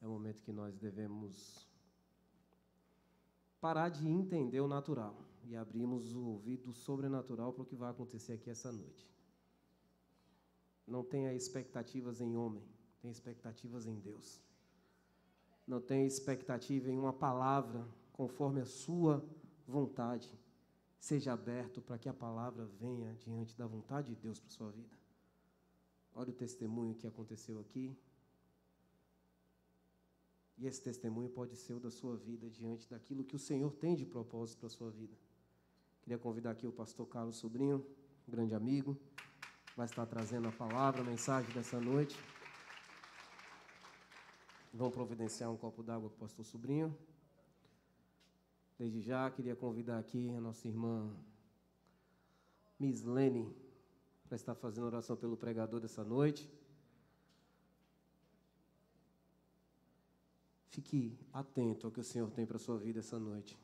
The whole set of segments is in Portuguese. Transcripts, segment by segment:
É um momento que nós devemos parar de entender o natural e abrirmos o ouvido sobrenatural para o que vai acontecer aqui essa noite. Não tenha expectativas em homem, tenha expectativas em Deus. Não tenha expectativa em uma palavra conforme a sua vontade. Seja aberto para que a palavra venha diante da vontade de Deus para a sua vida. Olha o testemunho que aconteceu aqui. E esse testemunho pode ser o da sua vida diante daquilo que o Senhor tem de propósito para a sua vida. Queria convidar aqui o pastor Carlos Sobrinho, um grande amigo, vai estar trazendo a palavra, a mensagem dessa noite. Vamos providenciar um copo d'água para o pastor Sobrinho. Desde já, queria convidar aqui a nossa irmã Mislene para estar fazendo oração pelo pregador dessa noite. Fique atento ao que o Senhor tem para a sua vida essa noite.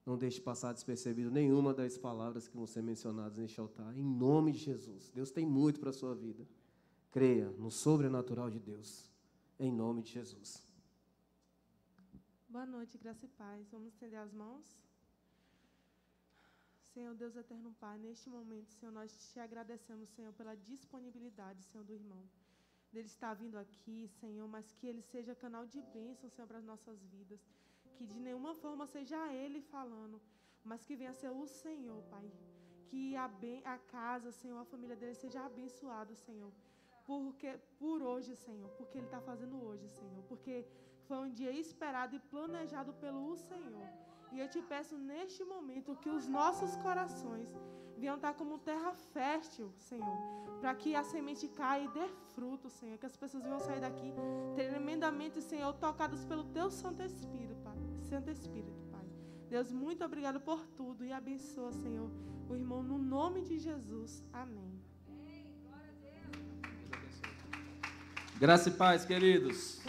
Não deixe passar despercebido nenhuma das palavras que vão ser mencionadas neste altar. Em nome de Jesus. Deus tem muito para a sua vida. Creia no sobrenatural de Deus. Em nome de Jesus. Boa noite, graça e paz. Vamos estender as mãos. Senhor Deus eterno Pai, neste momento, Senhor, nós te agradecemos, Senhor, pela disponibilidade, Senhor, do irmão. Dele estar vindo aqui, Senhor, mas que ele seja canal de bênção, Senhor, para as nossas vidas. Que de nenhuma forma seja ele falando, mas que venha ser o Senhor, Pai. Que a casa, Senhor, a família dele seja abençoada, Senhor. Por hoje, Senhor, porque ele está fazendo hoje, Senhor. Porque foi um dia esperado e planejado pelo Senhor. E eu te peço neste momento que os nossos corações venham estar como terra fértil, Senhor, para que a semente caia e dê fruto, Senhor, que as pessoas venham sair daqui tremendamente, Senhor, tocadas pelo Teu Santo Espírito, Pai. Santo Espírito, Pai. Deus, muito obrigado por tudo e abençoa, Senhor, o irmão, no nome de Jesus. Amém. Graça e paz, queridos.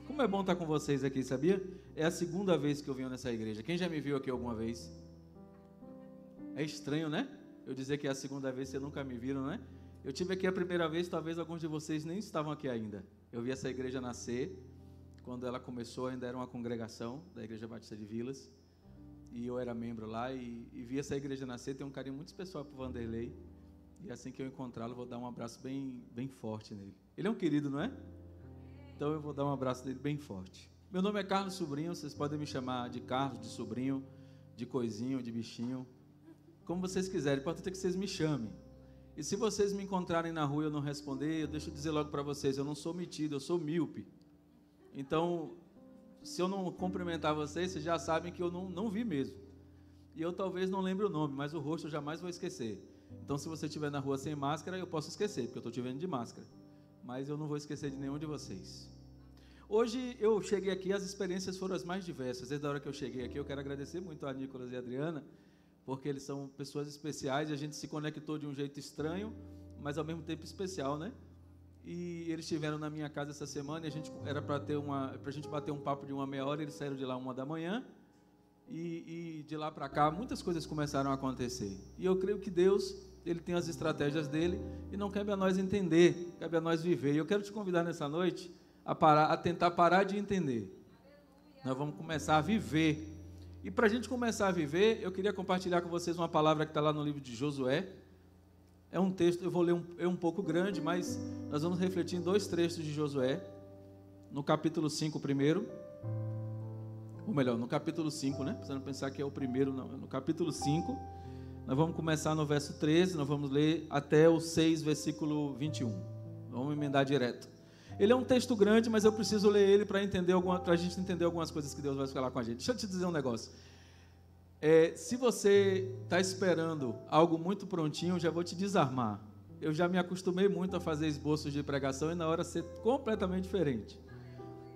Como é bom estar com vocês aqui, sabia? É a segunda vez que eu venho nessa igreja. Quem já me viu aqui alguma vez? É estranho, né? Eu dizer que é a segunda vez, vocês nunca me viram, né? Eu tive aqui a primeira vez, talvez alguns de vocês nem estavam aqui ainda. Eu vi essa igreja nascer. Quando ela começou, ainda era uma congregação da Igreja Batista de Vilas. E eu era membro lá e vi essa igreja nascer. Tenho um carinho muito especial para o Vanderlei. E assim que eu encontrá-lo, vou dar um abraço bem forte nele. Ele é um querido, não é? Então eu vou dar um abraço dele bem forte. Meu nome é Carlos Sobrinho, vocês podem me chamar de Carlos, de Sobrinho, de Coisinho, de Bichinho, como vocês quiserem, o importante é que vocês me chamem. E se vocês me encontrarem na rua e eu não responder, deixa eu dizer logo para vocês, eu não sou metido, eu sou míope. Então, se eu não cumprimentar vocês, vocês já sabem que eu não vi mesmo. E eu talvez não lembre o nome, mas o rosto eu jamais vou esquecer. Então, se você estiver na rua sem máscara, eu posso esquecer, porque eu estou te vendo de máscara. Mas eu não vou esquecer de nenhum de vocês. Hoje eu cheguei aqui, as experiências foram as mais diversas. Desde a hora que eu cheguei aqui, eu quero agradecer muito a Nicolas e a Adriana, porque eles são pessoas especiais e a gente se conectou de um jeito estranho, mas ao mesmo tempo especial, né? E eles estiveram na minha casa essa semana e a gente era para a gente bater um papo de uma meia hora, eles saíram de lá 1h e de lá para cá muitas coisas começaram a acontecer. E eu creio que Deus, Ele tem as estratégias dele e não cabe a nós entender, cabe a nós viver. E eu quero te convidar nessa noite a tentar parar de entender. Nós vamos começar a viver. E para a gente começar a viver, eu queria compartilhar com vocês uma palavra que está lá no livro de Josué. É um texto, eu vou ler um pouco grande, mas nós vamos refletir em 2 trechos de Josué. No capítulo 5 primeiro. Ou melhor, no capítulo 5, né? Precisando pensar que é o primeiro, não. No capítulo 5, nós vamos começar no verso 13, nós vamos ler até o 6, versículo 21. Vamos emendar direto. Ele é um texto grande, mas eu preciso ler ele para a gente entender algumas coisas que Deus vai falar com a gente. Deixa eu te dizer um negócio. Se você está esperando algo muito prontinho, eu já vou te desarmar. Eu já me acostumei muito a fazer esboços de pregação e na hora ser completamente diferente.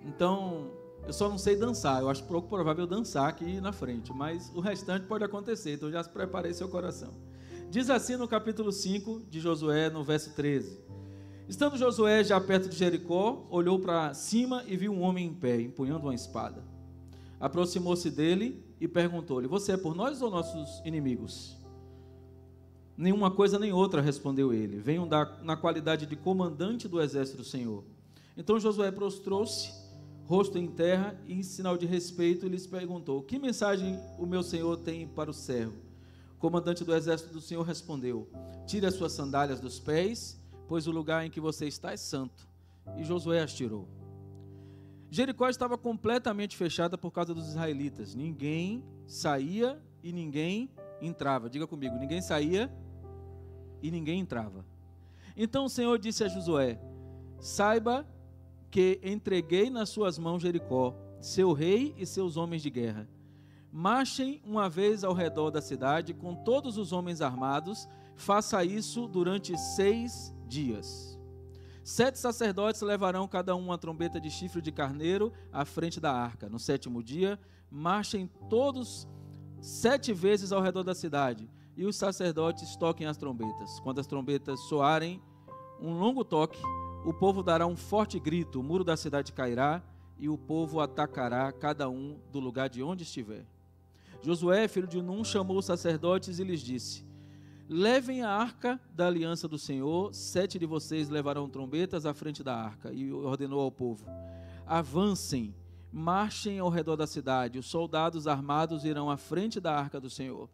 Então, eu só não sei dançar. Eu acho pouco provável dançar aqui na frente, mas o restante pode acontecer. Então, já preparei seu coração. Diz assim no capítulo 5 de Josué, no verso 13. Estando Josué já perto de Jericó, olhou para cima e viu um homem em pé, empunhando uma espada. Aproximou-se dele e perguntou-lhe: você é por nós ou nossos inimigos? Nenhuma coisa nem outra, respondeu ele. Venho na qualidade de comandante do exército do Senhor. Então Josué prostrou-se, rosto em terra, e em sinal de respeito lhes perguntou: que mensagem o meu senhor tem para o servo? O comandante do exército do Senhor respondeu: tire as suas sandálias dos pés, pois o lugar em que você está é santo. E Josué as tirou. Jericó estava completamente fechada por causa dos israelitas. Ninguém saía e ninguém entrava. Diga comigo: ninguém saía e ninguém entrava. Então o Senhor disse a Josué: saiba que entreguei nas suas mãos Jericó, seu rei e seus homens de guerra. Marchem uma vez ao redor da cidade com todos os homens armados. Faça isso durante 6 dias. 7 sacerdotes levarão cada um uma trombeta de chifre de carneiro à frente da arca. No 7º dia, marchem todos 7 vezes ao redor da cidade, e os sacerdotes toquem as trombetas. Quando as trombetas soarem um longo toque, o povo dará um forte grito, o muro da cidade cairá, e o povo atacará cada um do lugar de onde estiver. Josué, filho de Num, chamou os sacerdotes e lhes disse: levem a arca da aliança do Senhor, 7 de vocês levarão trombetas à frente da arca. E ordenou ao povo: avancem, marchem ao redor da cidade, os soldados armados irão à frente da arca do Senhor.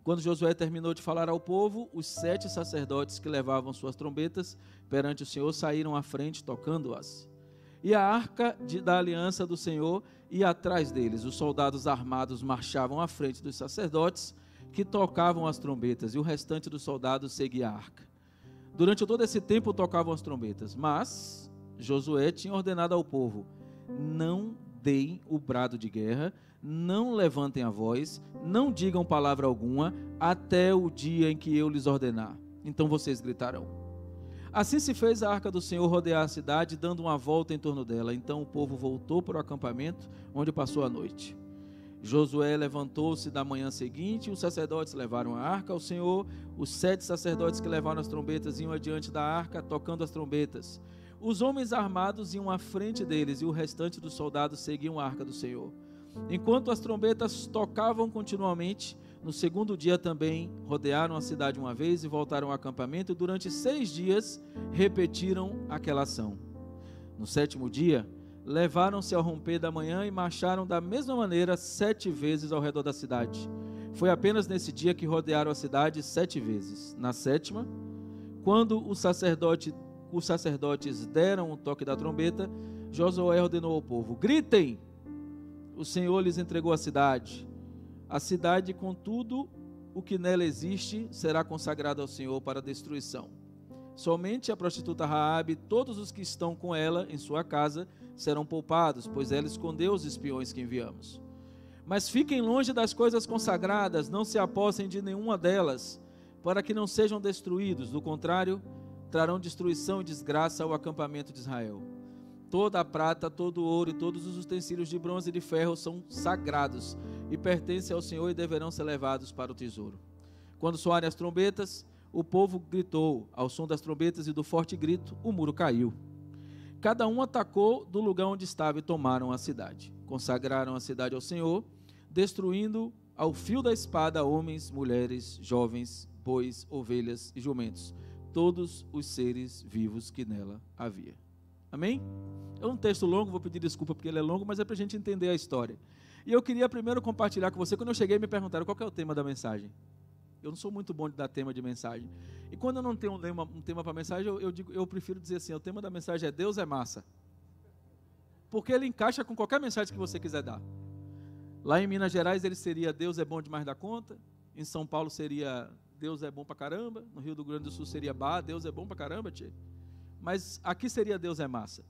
Quando Josué terminou de falar ao povo, os 7 sacerdotes que levavam suas trombetas perante o Senhor saíram à frente tocando-as. E a arca da aliança do Senhor ia atrás deles. Os soldados armados marchavam à frente dos sacerdotes que tocavam as trombetas, e o restante dos soldados seguia a arca. Durante todo esse tempo tocavam as trombetas, mas Josué tinha ordenado ao povo: não deem o brado de guerra, não levantem a voz, não digam palavra alguma, até o dia em que eu lhes ordenar. Então vocês gritarão. Assim se fez a arca do Senhor rodear a cidade, dando uma volta em torno dela. Então o povo voltou para o acampamento, onde passou a noite. Josué levantou-se da manhã seguinte, e os sacerdotes levaram a arca ao Senhor. Os 7 sacerdotes que levaram as trombetas iam adiante da arca, tocando as trombetas. Os homens armados iam à frente deles, e o restante dos soldados seguiam a arca do Senhor. Enquanto as trombetas tocavam continuamente, no 2º dia também rodearam a cidade uma vez e voltaram ao acampamento, e durante 6 dias repetiram aquela ação. No 7º dia, levaram-se ao romper da manhã e marcharam da mesma maneira 7 vezes ao redor da cidade. Foi apenas nesse dia que rodearam a cidade 7 vezes. Na 7ª, quando os sacerdotes deram o toque da trombeta, Josué ordenou ao povo: gritem! O Senhor lhes entregou a cidade. A cidade, com tudo o que nela existe, será consagrada ao Senhor para destruição. Somente a prostituta Raabe e todos os que estão com ela em sua casa serão poupados, pois ela escondeu os espiões que enviamos. Mas fiquem longe das coisas consagradas, não se apossem de nenhuma delas, para que não sejam destruídos. Do contrário, trarão destruição e desgraça ao acampamento de Israel. Toda a prata, todo o ouro e todos os utensílios de bronze e de ferro são sagrados e pertencem ao Senhor, e deverão ser levados para o tesouro. Quando soarem as trombetas, o povo gritou. Ao som das trombetas e do forte grito, o muro caiu. Cada um atacou do lugar onde estava e tomaram a cidade. Consagraram a cidade ao Senhor, destruindo ao fio da espada homens, mulheres, jovens, bois, ovelhas e jumentos, todos os seres vivos que nela havia. Amém? É um texto longo, vou pedir desculpa porque ele é longo, mas é para a gente entender a história. E eu queria primeiro compartilhar com você. Quando eu cheguei, me perguntaram qual que é o tema da mensagem. Eu não sou muito bom de dar tema de mensagem. E quando eu não tenho um tema para mensagem, eu prefiro dizer assim: o tema da mensagem é Deus é massa. Porque ele encaixa com qualquer mensagem que você quiser dar. Lá em Minas Gerais ele seria Deus é bom demais da conta. Em São Paulo seria Deus é bom pra caramba. No Rio do Grande do Sul seria Deus é bom pra caramba, tchê. Mas aqui seria Deus é massa.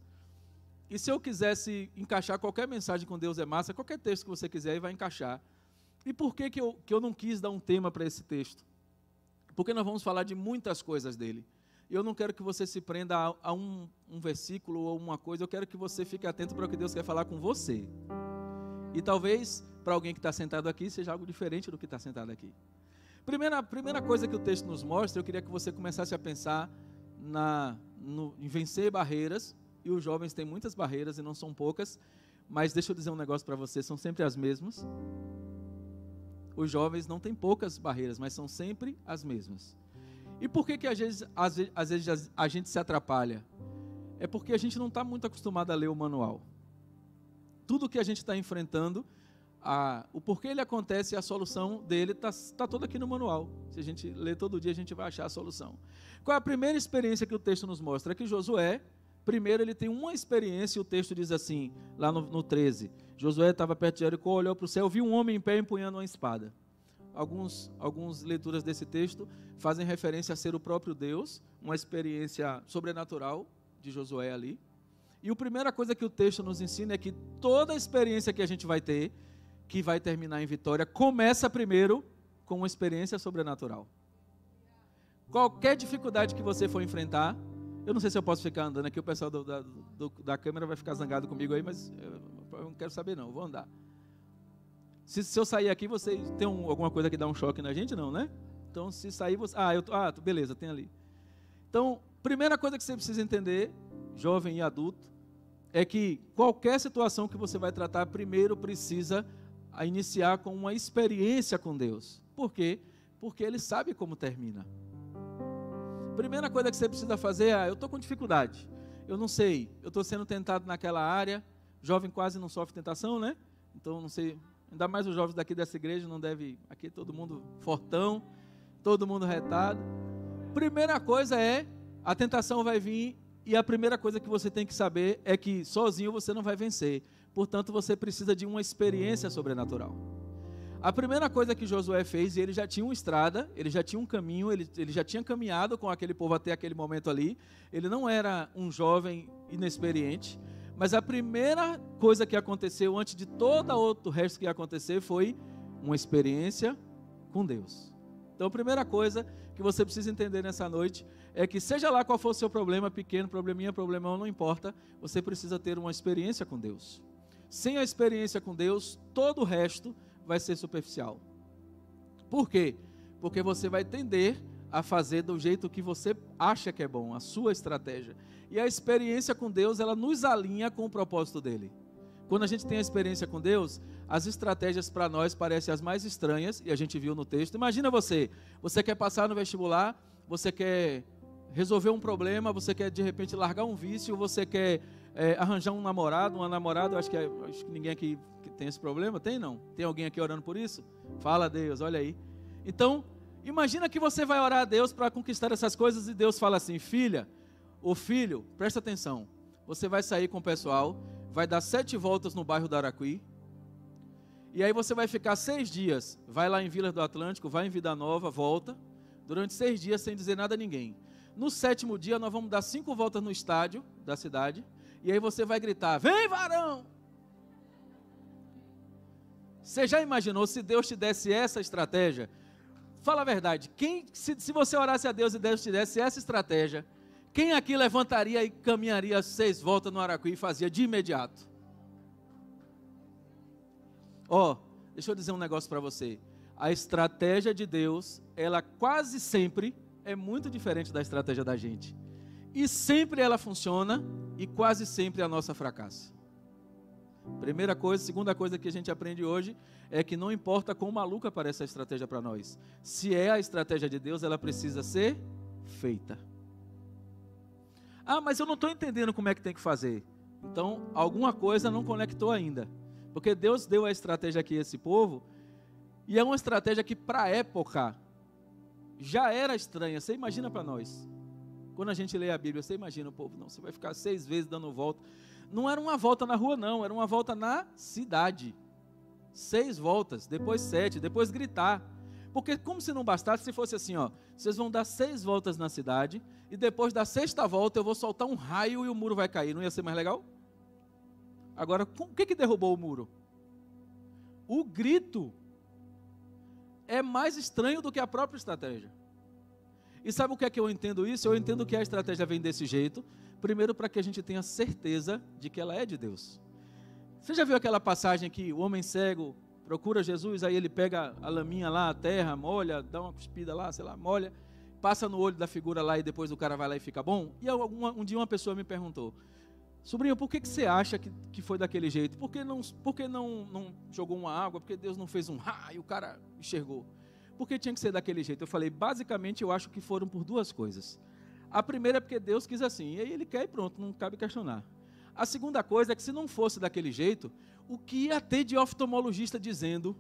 E se eu quisesse encaixar qualquer mensagem com Deus é massa, qualquer texto que você quiser, vai encaixar. E por que eu não quis dar um tema para esse texto? Porque nós vamos falar de muitas coisas dele. E eu não quero que você se prenda a um versículo ou uma coisa, eu quero que você fique atento para o que Deus quer falar com você. E talvez, para alguém que está sentado aqui, seja algo diferente do que está sentado aqui. Primeira coisa que o texto nos mostra, eu queria que você começasse a pensar em vencer barreiras. E os jovens têm muitas barreiras e não são poucas, mas deixa eu dizer um negócio para você, são sempre as mesmas. Os jovens não têm poucas barreiras, mas são sempre as mesmas. E por que às vezes a gente se atrapalha? é porque a gente não está muito acostumado a ler o manual. Tudo que a gente está enfrentando, o porquê ele acontece e a solução dele está toda aqui no manual. Se a gente ler todo dia, a gente vai achar a solução. Qual é a primeira experiência que o texto nos mostra? É que Josué, primeiro ele tem uma experiência, e o texto diz assim, lá no 13, Josué estava perto de Jericó, olhou para o céu, viu um homem em pé empunhando uma espada. Algumas leituras desse texto fazem referência a ser o próprio Deus, uma experiência sobrenatural de Josué ali. E a primeira coisa que o texto nos ensina é que toda a experiência que a gente vai ter, que vai terminar em vitória, começa primeiro com uma experiência sobrenatural. Qualquer dificuldade que você for enfrentar, eu não sei se eu posso ficar andando aqui, o pessoal da câmera vai ficar zangado comigo aí, mas eu não quero saber não, vou andar. Se eu sair aqui, você tem alguma coisa que dá um choque na gente? Não, né? Então, se sair, você... beleza, tem ali. Então, primeira coisa que você precisa entender, jovem e adulto, é que qualquer situação que você vai tratar, primeiro precisa iniciar com uma experiência com Deus. Por quê? Porque Ele sabe como termina. Primeira coisa que você precisa fazer eu estou com dificuldade, eu não sei, eu estou sendo tentado naquela área, jovem quase não sofre tentação, né? Então, não sei... Ainda mais os jovens daqui dessa igreja, não deve... Aqui todo mundo fortão, todo mundo retado. Primeira coisa a tentação vai vir e a primeira coisa que você tem que saber é que sozinho você não vai vencer. Portanto, você precisa de uma experiência sobrenatural. A primeira coisa que Josué fez, e ele já tinha uma estrada, ele já tinha um caminho, ele já tinha caminhado com aquele povo até aquele momento ali. Ele não era um jovem inexperiente. Mas a primeira coisa que aconteceu antes de todo o resto que ia acontecer foi uma experiência com Deus. Então a primeira coisa que você precisa entender nessa noite é que seja lá qual for o seu problema, pequeno, probleminha, problemão, não importa, você precisa ter uma experiência com Deus. Sem a experiência com Deus, todo o resto vai ser superficial. Por quê? Porque você vai tender a fazer do jeito que você acha que é bom, a sua estratégia. E a experiência com Deus, ela nos alinha com o propósito dele. Quando a gente tem a experiência com Deus, as estratégias para nós parecem as mais estranhas, e a gente viu no texto. Imagina você quer passar no vestibular, você quer resolver um problema, você quer de repente largar um vício, você quer arranjar um namorado, uma namorada, acho que ninguém aqui tem esse problema, tem não? Tem alguém aqui orando por isso? Fala a Deus, olha aí. Então, imagina que você vai orar a Deus para conquistar essas coisas e Deus fala assim, filha, ou filho, presta atenção, você vai sair com o pessoal, vai dar 7 voltas no bairro do Araquari, e aí você vai ficar 6 dias, vai lá em Vila do Atlântico, vai em Vida Nova, volta, durante 6 dias sem dizer nada a ninguém. No 7º dia nós vamos dar 5 voltas no estádio da cidade, e aí você vai gritar, vem varão! Você já imaginou se Deus te desse essa estratégia? Fala a verdade, se você orasse a Deus e Deus te desse essa estratégia, quem aqui levantaria e caminharia 6 voltas no Araquari e fazia de imediato? Deixa eu dizer um negócio para você. A estratégia de Deus, ela quase sempre é muito diferente da estratégia da gente. E sempre ela funciona e quase sempre a nossa fracassa. Primeira coisa, segunda coisa que a gente aprende hoje é que não importa quão maluca pareça a estratégia para nós. Se é a estratégia de Deus, ela precisa ser feita. Mas eu não estou entendendo como é que tem que fazer. Então, alguma coisa não conectou ainda. Porque Deus deu a estratégia aqui a esse povo, e é uma estratégia que para a época já era estranha. Você imagina para nós. Quando a gente lê a Bíblia, você imagina o povo, não, você vai ficar 6 vezes dando volta. Não era uma volta na rua não, era uma volta na cidade. 6 voltas, depois 7, depois gritar. Porque como se não bastasse, se fosse assim, vocês vão dar 6 voltas na cidade, e depois da 6ª volta eu vou soltar um raio e o muro vai cair. Não ia ser mais legal? Agora, o que derrubou o muro? O grito é mais estranho do que a própria estratégia. E sabe o que é que eu entendo isso? Eu entendo que a estratégia vem desse jeito, primeiro para que a gente tenha certeza de que ela é de Deus. Você já viu aquela passagem que o homem cego procura Jesus, aí ele pega a laminha lá, a terra, molha, dá uma cuspida lá, sei lá, molha, passa no olho da figura lá e depois o cara vai lá e fica bom? E um dia uma pessoa me perguntou, sobrinho, por que você acha que foi daquele jeito? Por que não jogou uma água? Por que Deus não fez um raio e o cara enxergou? Por que tinha que ser daquele jeito? Eu falei, basicamente eu acho que foram por 2 coisas. A primeira é porque Deus quis assim, e aí Ele quer e pronto, não cabe questionar. A segunda coisa é que se não fosse daquele jeito, o que ia ter de oftalmologista dizendo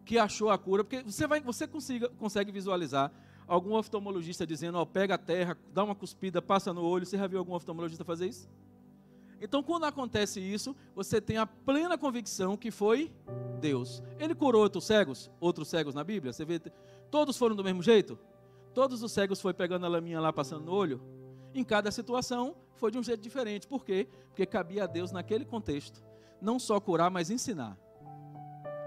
que achou a cura? Porque você consegue visualizar algum oftalmologista dizendo, ó, pega a terra, dá uma cuspida, passa no olho. Você já viu algum oftalmologista fazer isso? Então, quando acontece isso, você tem a plena convicção que foi Deus. Ele curou outros cegos na Bíblia? Você vê, todos foram do mesmo jeito? Todos os cegos foi pegando a laminha lá, passando no olho? Em cada situação, foi de um jeito diferente. Por quê? Porque cabia a Deus, naquele contexto, não só curar, mas ensinar.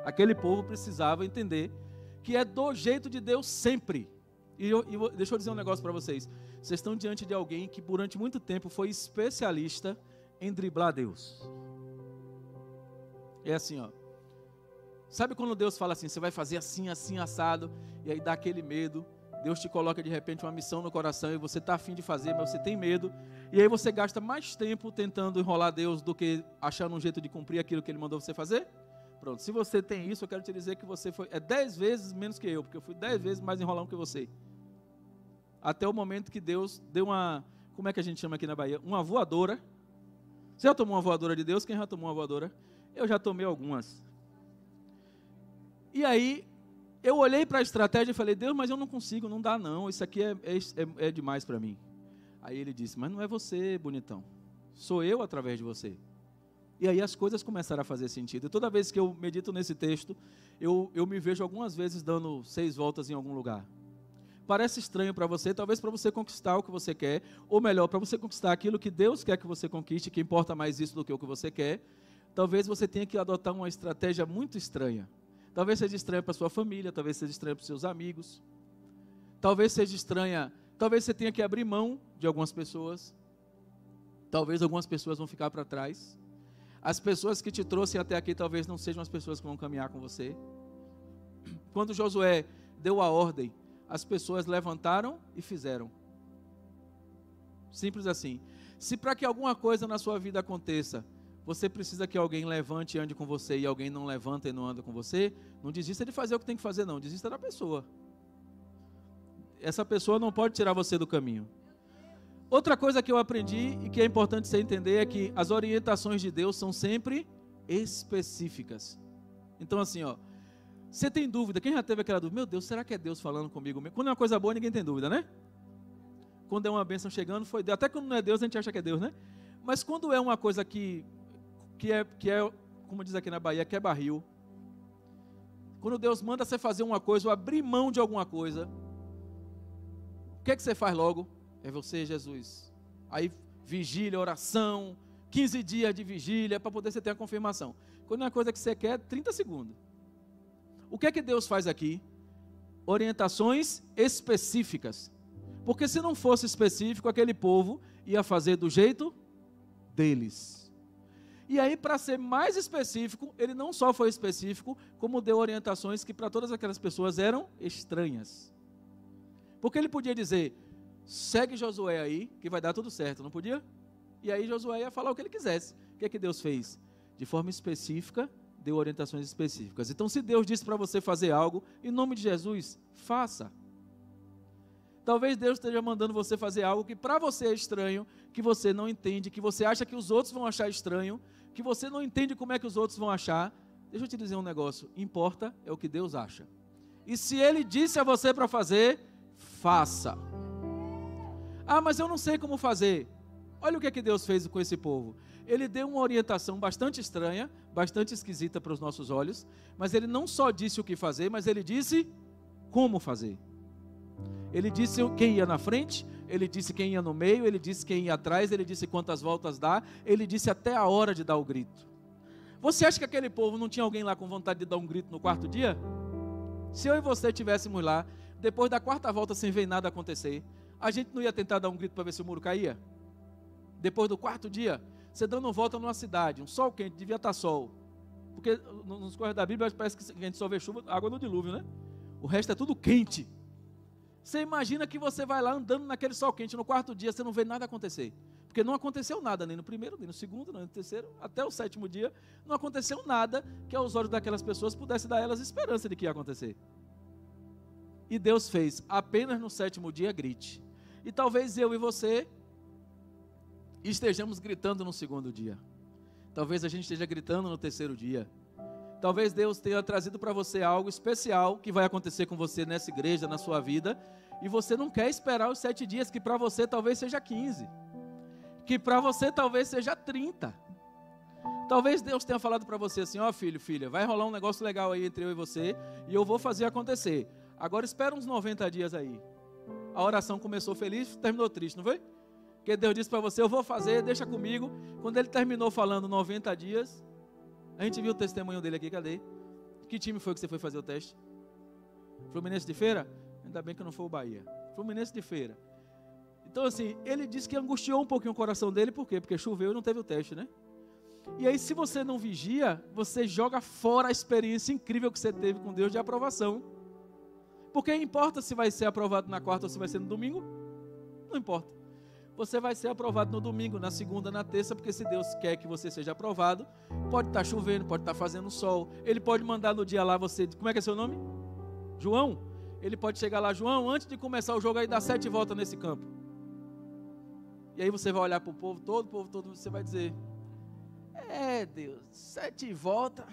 Aquele povo precisava entender que é do jeito de Deus sempre. Deixa eu dizer um negócio para vocês. Vocês estão diante de alguém que durante muito tempo foi especialista em driblar Deus. É assim, ó. Sabe quando Deus fala assim, você vai fazer assim, assim, assado, e aí dá aquele medo, Deus te coloca de repente uma missão no coração e você está a fim de fazer, mas você tem medo, e aí você gasta mais tempo tentando enrolar Deus do que achando um jeito de cumprir aquilo que Ele mandou você fazer? Pronto, se você tem isso, eu quero te dizer que você é 10 vezes menos que eu, porque eu fui 10 vezes mais enrolão que você. Até o momento que Deus deu uma, como é que a gente chama aqui na Bahia? Uma voadora. Você já tomou uma voadora de Deus? Quem já tomou uma voadora? Eu já tomei algumas. E aí, eu olhei para a estratégia e falei, Deus, mas eu não consigo, não dá não, isso aqui é demais para mim. Aí Ele disse, mas não é você, bonitão, sou eu através de você. E aí as coisas começaram a fazer sentido. E toda vez que eu medito nesse texto, eu me vejo algumas vezes dando 6 voltas em algum lugar. Parece estranho para você, talvez para você conquistar o que você quer, ou melhor, para você conquistar aquilo que Deus quer que você conquiste, que importa mais isso do que o que você quer, talvez você tenha que adotar uma estratégia muito estranha. Talvez seja estranha para sua família, talvez seja estranha para os seus amigos, talvez seja estranha, talvez você tenha que abrir mão de algumas pessoas, talvez algumas pessoas vão ficar para trás. As pessoas que te trouxem até aqui talvez não sejam as pessoas que vão caminhar com você. Quando Josué deu a ordem, as pessoas levantaram e fizeram. Simples assim. Se para que alguma coisa na sua vida aconteça, você precisa que alguém levante e ande com você, e alguém não levanta e não anda com você, não desista de fazer o que tem que fazer não, desista da pessoa. Essa pessoa não pode tirar você do caminho. Outra coisa que eu aprendi e que é importante você entender é que as orientações de Deus são sempre específicas. Então assim, ó, você tem dúvida? Quem já teve aquela dúvida? Meu Deus, será que é Deus falando comigo mesmo? Quando é uma coisa boa, ninguém tem dúvida, né? Quando é uma bênção chegando, foi Deus. Até quando não é Deus, a gente acha que é Deus, né? Mas quando é uma coisa que é, como diz aqui na Bahia, que é barril. Quando Deus manda você fazer uma coisa, ou abrir mão de alguma coisa, o que é que você faz logo? É você, Jesus. Aí, vigília, oração, 15 dias de vigília, para poder você ter a confirmação. Quando é uma coisa que você quer, 30 segundos. O que é que Deus faz aqui? Orientações específicas. Porque se não fosse específico, aquele povo ia fazer do jeito deles. E aí, para ser mais específico, ele não só foi específico, como deu orientações que para todas aquelas pessoas eram estranhas. Porque ele podia dizer, segue Josué aí, que vai dar tudo certo, não podia? E aí Josué ia falar o que ele quisesse. O que é que Deus fez? De forma específica, deu orientações específicas. Então, se Deus disse para você fazer algo, em nome de Jesus, faça. Talvez Deus esteja mandando você fazer algo que para você é estranho, que você não entende, que você acha que os outros vão achar estranho, que você não entende como é que os outros vão achar. Deixa eu te dizer um negócio, importa é o que Deus acha. E se Ele disse a você para fazer, faça. Ah, mas eu não sei como fazer. Olha o que é que Deus fez com esse povo. Ele deu uma orientação bastante estranha, bastante esquisita para os nossos olhos, mas Ele não só disse o que fazer, mas Ele disse como fazer. Ele disse quem ia na frente, Ele disse quem ia no meio, Ele disse quem ia atrás, Ele disse quantas voltas dá, Ele disse até a hora de dar o grito. Você acha que aquele povo não tinha alguém lá com vontade de dar um grito no 4º dia? Se eu e você estivéssemos lá, depois da 4ª volta sem ver nada acontecer, a gente não ia tentar dar um grito para ver se o muro caía? Depois do 4º dia, você dando volta numa cidade, um sol quente, devia estar sol. Porque nos correios da Bíblia parece que a gente só vê chuva, água no dilúvio, né? O resto é tudo quente. Você imagina que você vai lá andando naquele sol quente, no 4º dia você não vê nada acontecer. Porque não aconteceu nada, nem no 1º, nem no 2º, nem no 3º, até o 7º dia, não aconteceu nada que aos olhos daquelas pessoas pudesse dar a elas esperança de que ia acontecer. E Deus fez, apenas no 7º dia grite. E talvez eu e você estejamos gritando no segundo dia. Talvez a gente esteja gritando no terceiro dia. Talvez Deus tenha trazido para você algo especial que vai acontecer com você nessa igreja, na sua vida, e você não quer esperar os 7 dias, que para você talvez seja 15, que para você talvez seja 30. Talvez Deus tenha falado para você assim: ó, filho, filha, vai rolar um negócio legal aí entre eu e você, e eu vou fazer acontecer. Agora espera uns 90 dias aí. A oração começou feliz, terminou triste, não foi? Porque Deus disse para você: eu vou fazer, deixa comigo. Quando ele terminou falando 90 dias, a gente viu o testemunho dele aqui, cadê? Que time foi que você foi fazer o teste? Fluminense de Feira? Ainda bem que não foi o Bahia. Fluminense de Feira. Então assim, ele disse que angustiou um pouquinho o coração dele, por quê? Porque choveu e não teve o teste, né? E aí, se você não vigia, você joga fora a experiência incrível que você teve com Deus de aprovação. Porque importa se vai ser aprovado na quarta ou se vai ser no domingo? Não importa. Você vai ser aprovado no domingo, na segunda, na terça, porque se Deus quer que você seja aprovado, pode estar chovendo, pode estar fazendo sol, Ele pode mandar no dia lá você, como é que é seu nome? João? Ele pode chegar lá: João, antes de começar o jogo aí, dá 7 voltas nesse campo. E aí você vai olhar para o povo todo, você vai dizer: Deus, 7 voltas.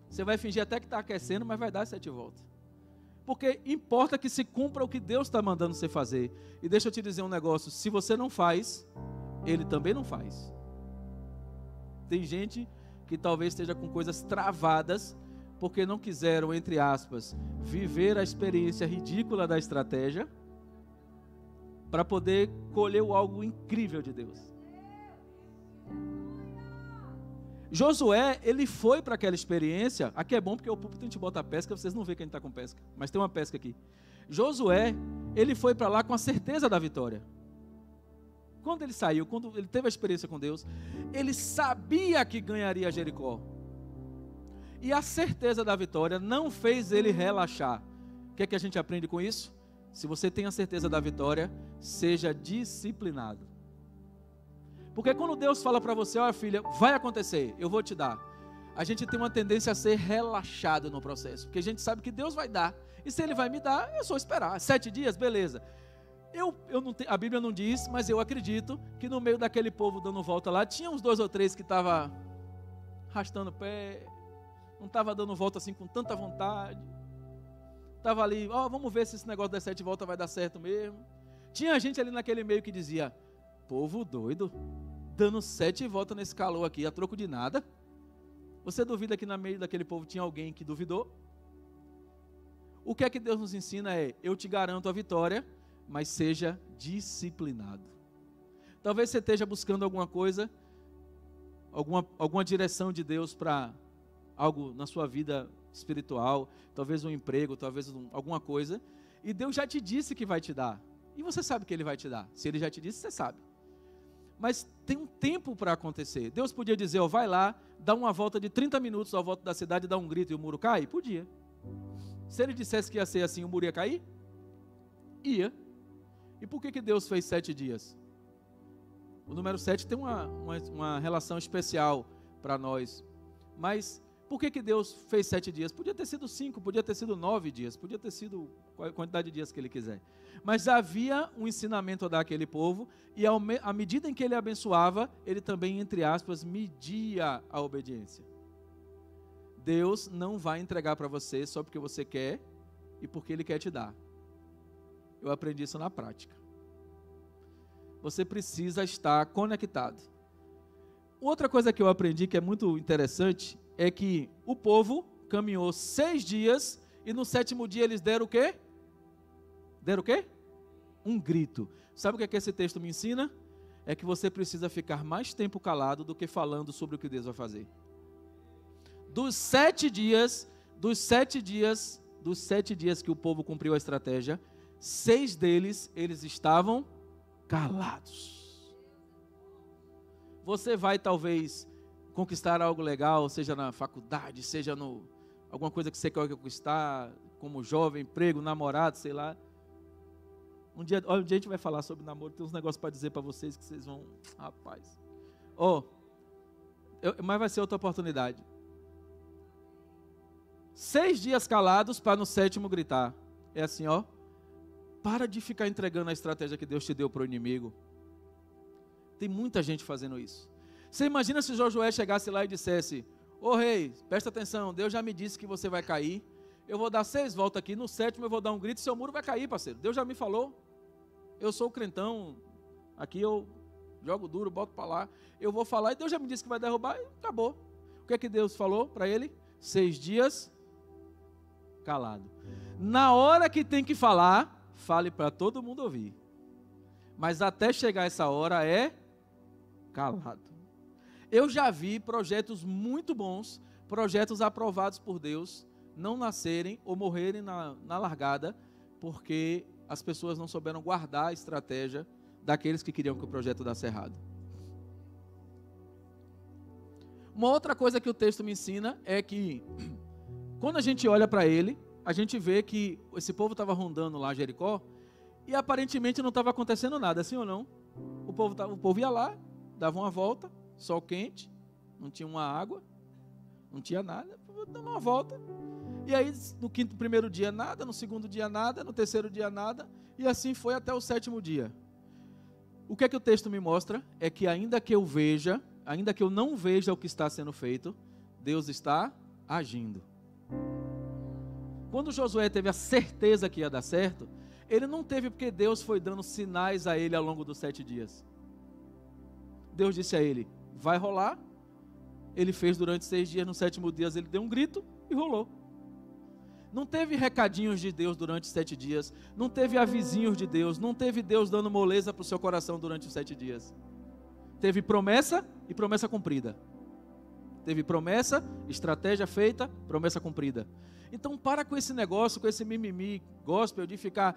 Você vai fingir até que está aquecendo, mas vai dar 7 voltas. Porque importa que se cumpra o que Deus está mandando você fazer. E deixa eu te dizer um negócio: se você não faz, Ele também não faz. Tem gente que talvez esteja com coisas travadas, porque não quiseram, entre aspas, viver a experiência ridícula da estratégia, para poder colher algo incrível de Deus. Josué, ele foi para aquela experiência. Aqui é bom porque o púlpito a gente bota a pesca, vocês não veem que a gente está com pesca, mas tem uma pesca aqui. Josué, ele foi para lá com a certeza da vitória. Quando ele saiu, quando ele teve a experiência com Deus, ele sabia que ganharia Jericó. E a certeza da vitória não fez ele relaxar. O que é que a gente aprende com isso? Se você tem a certeza da vitória, seja disciplinado. Porque quando Deus fala para você: olha, filha, vai acontecer, eu vou te dar, a gente tem uma tendência a ser relaxado no processo, porque a gente sabe que Deus vai dar, e se Ele vai me dar, é só esperar. 7 dias, beleza. Eu não tenho, a Bíblia não diz, mas eu acredito que no meio daquele povo dando volta lá, tinha uns 2 ou 3 que estavam arrastando o pé, não estava dando volta assim com tanta vontade, estava ali: vamos ver se esse negócio das 7 voltas vai dar certo mesmo. Tinha gente ali naquele meio que dizia: povo doido, dando 7 voltas nesse calor aqui, a troco de nada. Você duvida que no meio daquele povo tinha alguém que duvidou? O que é que Deus nos ensina é: eu te garanto a vitória, mas seja disciplinado. Talvez você esteja buscando alguma coisa, alguma direção de Deus para algo na sua vida espiritual, talvez um emprego, talvez alguma coisa, e Deus já te disse que vai te dar, e você sabe que Ele vai te dar. Se Ele já te disse, você sabe. Mas tem um tempo para acontecer. Deus podia dizer: vai lá, dá uma volta de 30 minutos à volta da cidade, dá um grito e o muro cai? Podia. Se Ele dissesse que ia ser assim, o muro ia cair? Ia. E por que Deus fez 7 dias? O número 7 tem uma relação especial para nós. Mas por que Deus fez 7 dias? Podia ter sido 5, podia ter sido 9 dias, podia ter sido a quantidade de dias que Ele quiser. Mas havia um ensinamento a dar àquele povo, e à medida em que Ele abençoava, Ele também, entre aspas, media a obediência. Deus não vai entregar para você só porque você quer e porque Ele quer te dar. Eu aprendi isso na prática. Você precisa estar conectado. Outra coisa que eu aprendi que é muito interessante é que o povo caminhou 6 dias e no 7º dia eles deram o quê? Deram o quê? Um grito. Sabe o que esse texto me ensina? É que você precisa ficar mais tempo calado do que falando sobre o que Deus vai fazer. Dos 7 dias que o povo cumpriu a estratégia, 6 deles, eles estavam calados. Você vai talvez conquistar algo legal, seja na faculdade, seja alguma coisa que você quer conquistar, como jovem, emprego, namorado, sei lá. Um dia a gente vai falar sobre namoro, tem uns negócios para dizer para vocês que vocês vão, rapaz. Mas vai ser outra oportunidade. 6 dias calados para no 7º gritar. É assim, Para de ficar entregando a estratégia que Deus te deu para o inimigo. Tem muita gente fazendo isso. Você imagina se Josué chegasse lá e dissesse: ô rei, presta atenção, Deus já me disse que você vai cair. Eu vou dar 6 voltas aqui, no 7º eu vou dar um grito e seu muro vai cair, parceiro. Deus já me falou. Eu sou o crentão, aqui eu jogo duro, boto para lá. Eu vou falar e Deus já me disse que vai derrubar e acabou. O que é que Deus falou para ele? 6 dias calado. Na hora que tem que falar, fale para todo mundo ouvir. Mas até chegar essa hora é calado. Eu já vi projetos muito bons, projetos aprovados por Deus, não nascerem ou morrerem na largada, porque as pessoas não souberam guardar a estratégia daqueles que queriam que o projeto desse errado. Uma outra coisa que o texto me ensina é que, quando a gente olha para ele, a gente vê que esse povo estava rondando lá Jericó, e aparentemente não estava acontecendo nada, sim ou não? O povo ia lá, dava uma volta, sol quente, não tinha uma água, não tinha nada, dando uma volta. E aí no primeiro dia nada, no segundo dia nada, no terceiro dia nada, e assim foi até o 7º dia. O que é que o texto me mostra? É que ainda que eu não veja o que está sendo feito, Deus está agindo. Quando Josué teve a certeza que ia dar certo, ele não teve porque Deus foi dando sinais a ele ao longo dos 7 dias. Deus disse a ele: vai rolar. Ele fez durante 6 dias, no 7º dia ele deu um grito e rolou. Não teve recadinhos de Deus durante 7 dias, não teve avisinhos de Deus, não teve Deus dando moleza para o seu coração durante os 7 dias. Teve promessa e promessa cumprida. Teve promessa, estratégia feita, promessa cumprida. Então para com esse negócio, com esse mimimi gospel de ficar: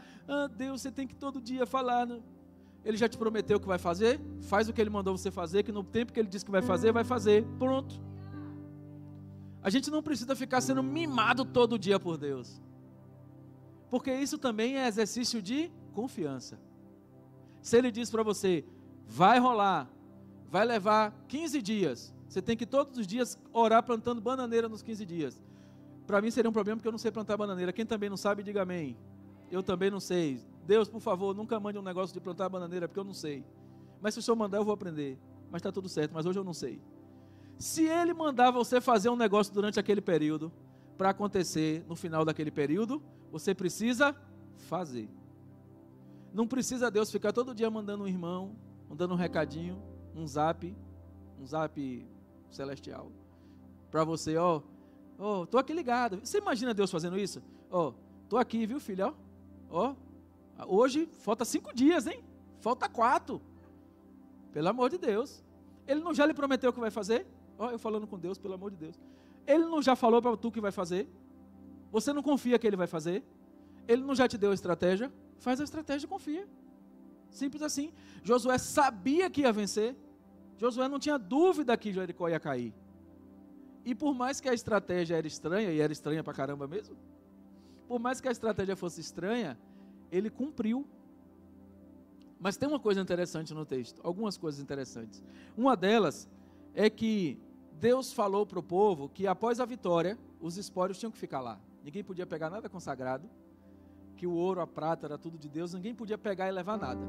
Deus, você tem que todo dia falar, né? Ele já te prometeu que vai fazer, faz o que ele mandou você fazer, que no tempo que ele disse que vai fazer, pronto. A gente não precisa ficar sendo mimado todo dia por Deus, porque isso também é exercício de confiança. Se ele diz para você: vai rolar, vai levar 15 dias, você tem que todos os dias orar plantando bananeira nos 15 dias. Para mim seria um problema, porque eu não sei plantar bananeira. Quem também não sabe, diga amém. Eu também não sei. Deus, por favor, nunca mande um negócio de plantar bananeira, porque eu não sei. Mas se o Senhor mandar, eu vou aprender. Mas está tudo certo, mas hoje eu não sei. Se Ele mandar você fazer um negócio durante aquele período, para acontecer no final daquele período, você precisa fazer. Não precisa Deus ficar todo dia mandando um irmão, mandando um recadinho, um zap celestial, para você: tô aqui ligado. Você imagina Deus fazendo isso? Tô aqui, viu, filho? Hoje falta 5 dias, hein? Falta 4. Pelo amor de Deus. Ele não já lhe prometeu que vai fazer? Eu falando com Deus, pelo amor de Deus. Ele não já falou para tu que vai fazer? Você não confia que ele vai fazer? Ele não já te deu a estratégia? Faz a estratégia e confia. Simples assim. Josué sabia que ia vencer. Josué não tinha dúvida que Jericó ia cair. E por mais que a estratégia era estranha, e era estranha pra caramba mesmo, por mais que a estratégia fosse estranha, ele cumpriu. Mas tem uma coisa interessante no texto, algumas coisas interessantes. Uma delas é que Deus falou para o povo que após a vitória, os espólios tinham que ficar lá. Ninguém podia pegar nada consagrado, que o ouro, a prata era tudo de Deus, ninguém podia pegar e levar nada.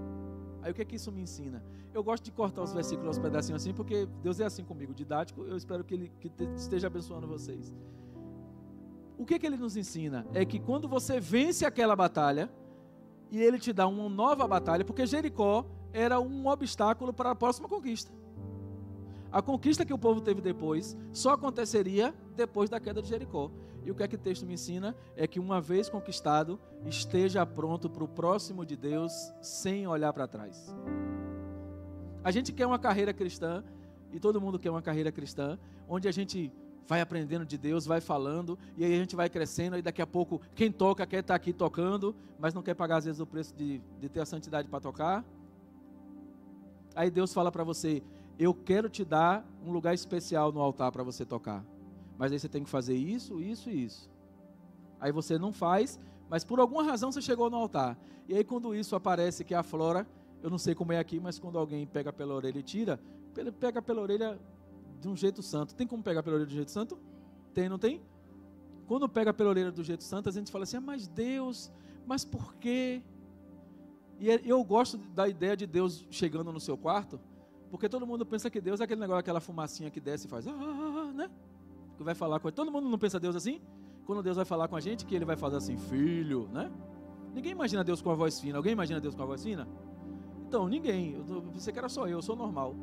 Aí o que é que isso me ensina? Eu gosto de cortar os versículos aos pedacinhos assim, porque Deus é assim comigo, didático. Eu espero que Ele esteja abençoando vocês. O que é que Ele nos ensina? É que quando você vence aquela batalha, e Ele te dá uma nova batalha, porque Jericó era um obstáculo para a próxima conquista. A conquista que o povo teve depois, só aconteceria depois da queda de Jericó. E o que é que o texto me ensina? É que uma vez conquistado, esteja pronto para o próximo de Deus, sem olhar para trás. A gente quer uma carreira cristã, e todo mundo quer uma carreira cristã, onde a gente vai aprendendo de Deus, vai falando, e aí a gente vai crescendo, e daqui a pouco quem toca quer estar aqui tocando, mas não quer pagar às vezes o preço de ter a santidade para tocar. Aí Deus fala para você: eu quero te dar um lugar especial no altar para você tocar, mas aí você tem que fazer isso, isso e isso. Aí você não faz, mas por alguma razão você chegou no altar, e aí quando isso aparece que aflora, eu não sei como é aqui, mas quando alguém pega pela orelha e tira, ele pega pela orelha de um jeito santo. Tem como pegar pela orelha do jeito santo? Tem, não tem? Quando pega pela orelha do jeito santo, a gente fala assim: mas Deus, mas por quê? E eu gosto da ideia de Deus chegando no seu quarto, porque todo mundo pensa que Deus é aquele negócio, aquela fumacinha que desce e faz, né? Que vai falar com ele. Todo mundo não pensa Deus assim? Quando Deus vai falar com a gente, que ele vai fazer assim, filho, né? Ninguém imagina Deus com a voz fina. Alguém imagina Deus com a voz fina? Então, ninguém. Eu pensei que era só eu sou normal.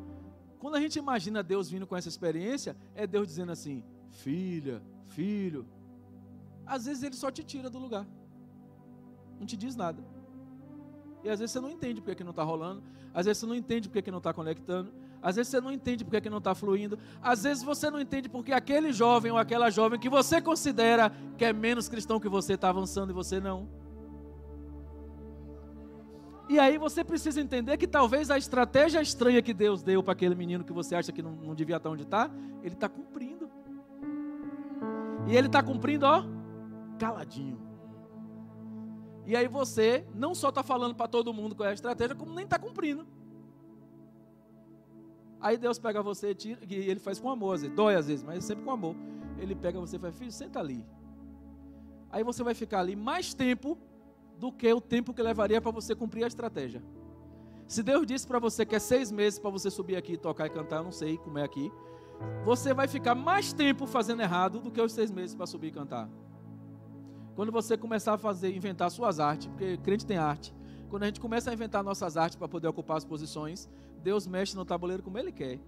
Quando a gente imagina Deus vindo com essa experiência, é Deus dizendo assim, filha, filho. Às vezes ele só te tira do lugar. Não te diz nada. E às vezes você não entende porque que não está rolando. Às vezes você não entende porque que não está conectando. Às vezes você não entende porque que não está fluindo. Às vezes você não entende porque aquele jovem ou aquela jovem que você considera que é menos cristão que você está avançando e você não. E aí você precisa entender que talvez a estratégia estranha que Deus deu para aquele menino que você acha que não devia estar onde está, ele está cumprindo. E ele está cumprindo, ó, caladinho. E aí você não só está falando para todo mundo qual é a estratégia, como nem está cumprindo. Aí Deus pega você e tira, e ele faz com amor, às vezes, dói às vezes, mas sempre com amor. Ele pega você e fala, filho, senta ali. Aí você vai ficar ali mais tempo do que o tempo que levaria para você cumprir a estratégia. Se Deus disse para você que é 6 meses para você subir aqui, tocar e cantar, eu não sei como é aqui, você vai ficar mais tempo fazendo errado do que os 6 meses para subir e cantar. Quando você começar a inventar suas artes, porque crente tem arte, quando a gente começa a inventar nossas artes para poder ocupar as posições, Deus mexe no tabuleiro como Ele quer.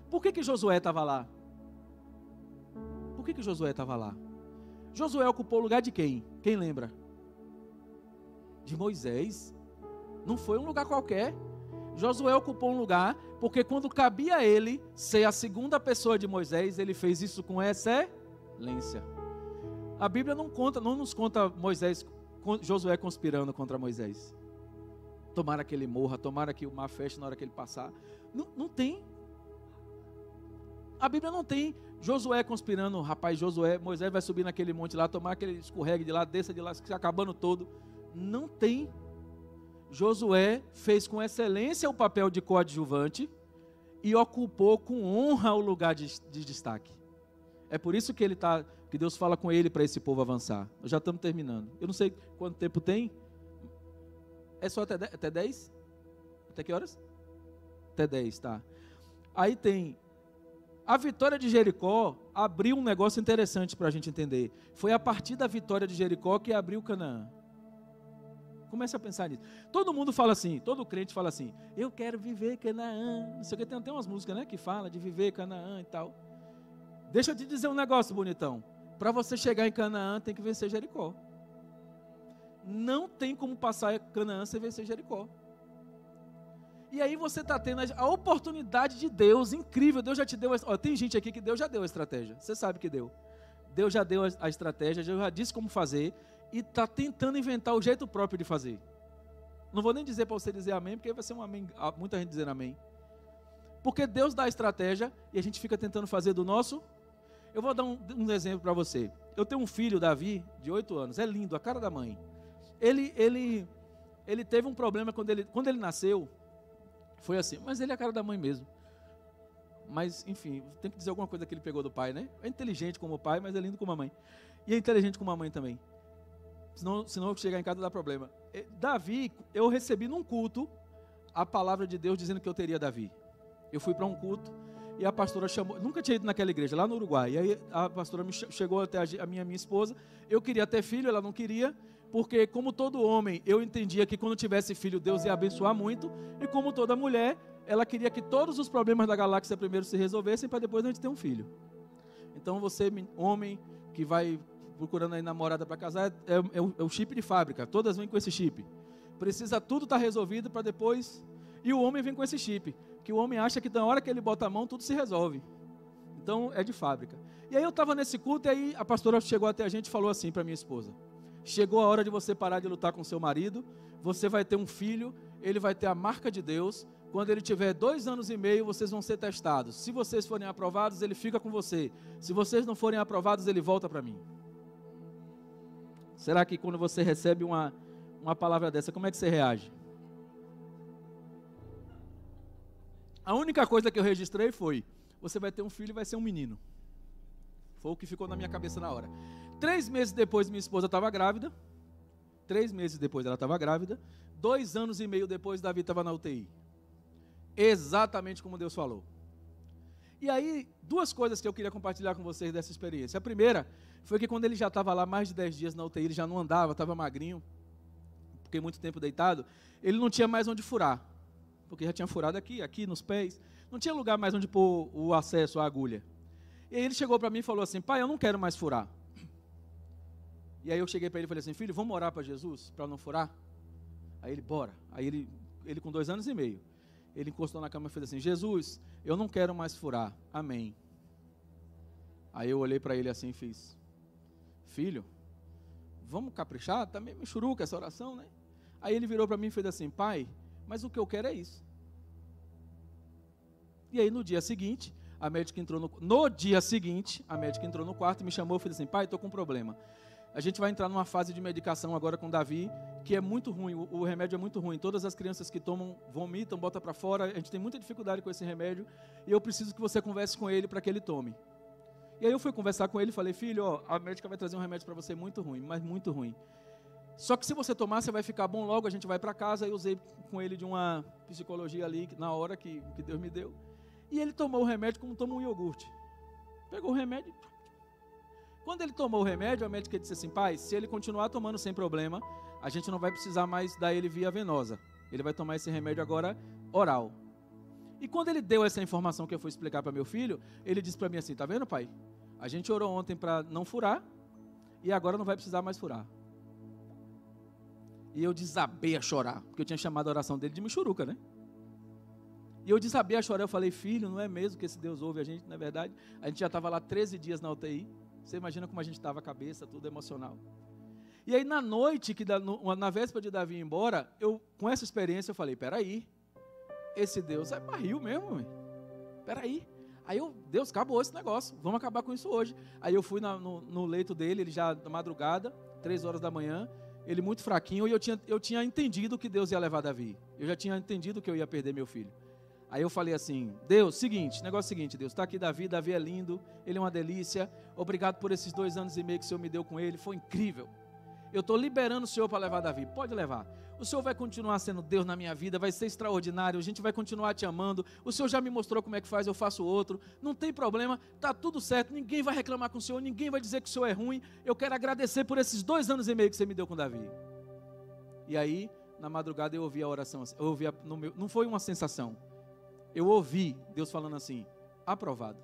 Por que Josué estava lá? Por que Josué estava lá? Josué ocupou o lugar de quem? Quem lembra? De Moisés. Não foi um lugar qualquer. Josué ocupou um lugar porque quando cabia a ele ser a segunda pessoa de Moisés, ele fez isso com excelência. A Bíblia não nos conta Josué conspirando contra Moisés. Tomara que ele morra, tomara que o mar feche na hora que ele passar. Não tem. A Bíblia não tem Josué conspirando, Moisés vai subir naquele monte lá, tomara que ele escorregue de lá, desça de lá, se acabando todo. Não tem. Josué fez com excelência o papel de coadjuvante e ocupou com honra o lugar de destaque. É por isso que que Deus fala com ele para esse povo avançar. Nós já estamos terminando. Eu não sei quanto tempo tem. É só até 10? Até que horas? Até 10, tá. Aí tem... A vitória de Jericó abriu um negócio interessante para a gente entender. Foi a partir da vitória de Jericó que abriu Canaã. Comece a pensar nisso. Todo mundo fala assim, todo crente fala assim, eu quero viver Canaã. Não sei o que, tem até umas músicas, né, que fala de viver Canaã e tal. Deixa eu te dizer um negócio, bonitão. Para você chegar em Canaã, tem que vencer Jericó. Não tem como passar Canaã sem vencer Jericó. E aí você está tendo a oportunidade de Deus, incrível. Deus já te deu. Tem gente aqui que Deus já deu a estratégia. Você sabe que deu. Deus já deu a estratégia, Deus já disse como fazer. E está tentando inventar o jeito próprio de fazer. Não vou nem dizer para você dizer amém, porque vai ser um amém, muita gente dizendo amém. Porque Deus dá a estratégia e a gente fica tentando fazer do nosso. Eu vou dar um exemplo para você. Eu tenho um filho, Davi, de 8 anos. É lindo, a cara da mãe. Ele teve um problema quando ele nasceu. Foi assim, mas ele é a cara da mãe mesmo. Mas, enfim, tem que dizer alguma coisa que ele pegou do pai, né? É inteligente como o pai, mas é lindo como a mãe. E é inteligente como a mãe também. Senão chegar em casa dá problema. Davi, eu recebi num culto a palavra de Deus dizendo que eu teria Davi. Eu fui para um culto e a pastora chamou, nunca tinha ido naquela igreja, lá no Uruguai. E aí a pastora chegou até a minha esposa. Eu queria ter filho, ela não queria, porque como todo homem, eu entendia que quando tivesse filho, Deus ia abençoar muito. E como toda mulher, ela queria que todos os problemas da galáxia primeiro se resolvessem para depois a gente ter um filho. Então você, homem, que vai procurando aí namorada para casar, é o chip de fábrica. Todas vêm com esse chip. Precisa tudo estar resolvido para depois... E o homem vem com esse chip, que o homem acha que na hora que ele bota a mão, tudo se resolve. Então, é de fábrica. E aí eu estava nesse culto, e aí a pastora chegou até a gente e falou assim para minha esposa: chegou a hora de você parar de lutar com seu marido, você vai ter um filho, ele vai ter a marca de Deus, quando ele tiver 2 anos e meio, vocês vão ser testados. Se vocês forem aprovados, ele fica com você. Se vocês não forem aprovados, ele volta para mim. Será que quando você recebe uma palavra dessa, como é que você reage? A única coisa que eu registrei foi: você vai ter um filho e vai ser um menino. Foi o que ficou na minha cabeça na hora. 3 meses depois, minha esposa estava grávida. 3 meses depois ela estava grávida. 2 anos e meio depois, Davi estava na UTI. Exatamente como Deus falou. E aí, 2 coisas que eu queria compartilhar com vocês dessa experiência. A primeira foi que quando ele já estava lá mais de 10 dias na UTI, ele já não andava, estava magrinho, porque muito tempo deitado, ele não tinha mais onde furar, porque já tinha furado aqui nos pés, não tinha lugar mais onde pôr o acesso à agulha. E aí ele chegou para mim e falou assim: pai, eu não quero mais furar. E aí eu cheguei para ele e falei assim: filho, vamos orar para Jesus, para não furar? Aí ele, bora. Aí ele com 2 anos e meio, ele encostou na cama e fez assim: Jesus, eu não quero mais furar, amém. Aí eu olhei para ele assim e fiz: filho, vamos caprichar? Tá meio churuca essa oração, né? Aí ele virou para mim e fez assim: pai, mas o que eu quero é isso. E aí no dia seguinte, a médica entrou no quarto e me chamou e fez assim: pai, estou com um problema. A gente vai entrar numa fase de medicação agora com o Davi, que é muito ruim, o remédio é muito ruim. Todas as crianças que tomam, vomitam, botam para fora. A gente tem muita dificuldade com esse remédio e eu preciso que você converse com ele para que ele tome. E aí eu fui conversar com ele e falei: filho, ó, a médica vai trazer um remédio para você muito ruim, mas muito ruim. Só que se você tomar, você vai ficar bom logo, a gente vai para casa. Eu usei com ele de uma psicologia ali, na hora que Deus me deu. E ele tomou o remédio como toma um iogurte. Pegou o remédio. Quando ele tomou o remédio, a médica disse assim: pai, se ele continuar tomando sem problema, a gente não vai precisar mais dar ele via venosa. Ele vai tomar esse remédio agora oral. E quando ele deu essa informação que eu fui explicar para meu filho, ele disse para mim assim: tá vendo, pai? A gente orou ontem para não furar e agora não vai precisar mais furar. E eu desabei a chorar, porque eu tinha chamado a oração dele de michuruca, né? E eu desabei a chorar, eu falei: filho, não é mesmo que esse Deus ouve a gente, não é verdade? A gente já estava lá 13 dias na UTI. Você imagina como a gente estava a cabeça, tudo emocional. E aí na noite, na véspera de Davi ir embora, com essa experiência eu falei: peraí, esse Deus é barril mesmo, meu. Peraí. Aí Deus, acabou esse negócio, vamos acabar com isso hoje. Aí eu fui no leito dele, ele já na madrugada, 3 horas da manhã, ele muito fraquinho, e eu tinha entendido que Deus ia levar Davi. Eu já tinha entendido que eu ia perder meu filho. Aí eu falei assim: Deus, negócio seguinte, Deus, está aqui Davi é lindo, ele é uma delícia, obrigado por esses 2 anos e meio que o Senhor me deu com ele, foi incrível. Eu estou liberando o Senhor para levar Davi, pode levar. O Senhor vai continuar sendo Deus na minha vida, vai ser extraordinário, a gente vai continuar te amando, o Senhor já me mostrou como é que faz, eu faço outro, não tem problema, está tudo certo, ninguém vai reclamar com o Senhor, ninguém vai dizer que o Senhor é ruim, eu quero agradecer por esses 2 anos e meio que você me deu com Davi. E aí, na madrugada eu ouvi a oração, não foi uma sensação, eu ouvi Deus falando assim: aprovado.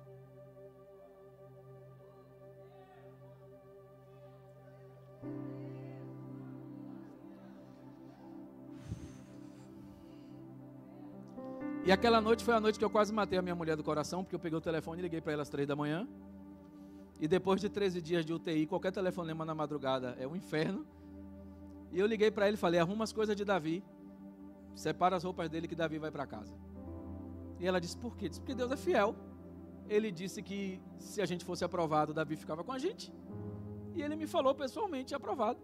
E aquela noite foi a noite que eu quase matei a minha mulher do coração, porque eu peguei o telefone e liguei para ela às 3 da manhã. E depois de 13 dias de UTI, qualquer telefonema na madrugada é um inferno. E eu liguei para ele e falei: arruma as coisas de Davi, separa as roupas dele que Davi vai para casa. E ela disse: por quê? Disse: porque Deus é fiel. Ele disse que se a gente fosse aprovado, Davi ficava com a gente. E ele me falou pessoalmente: aprovado.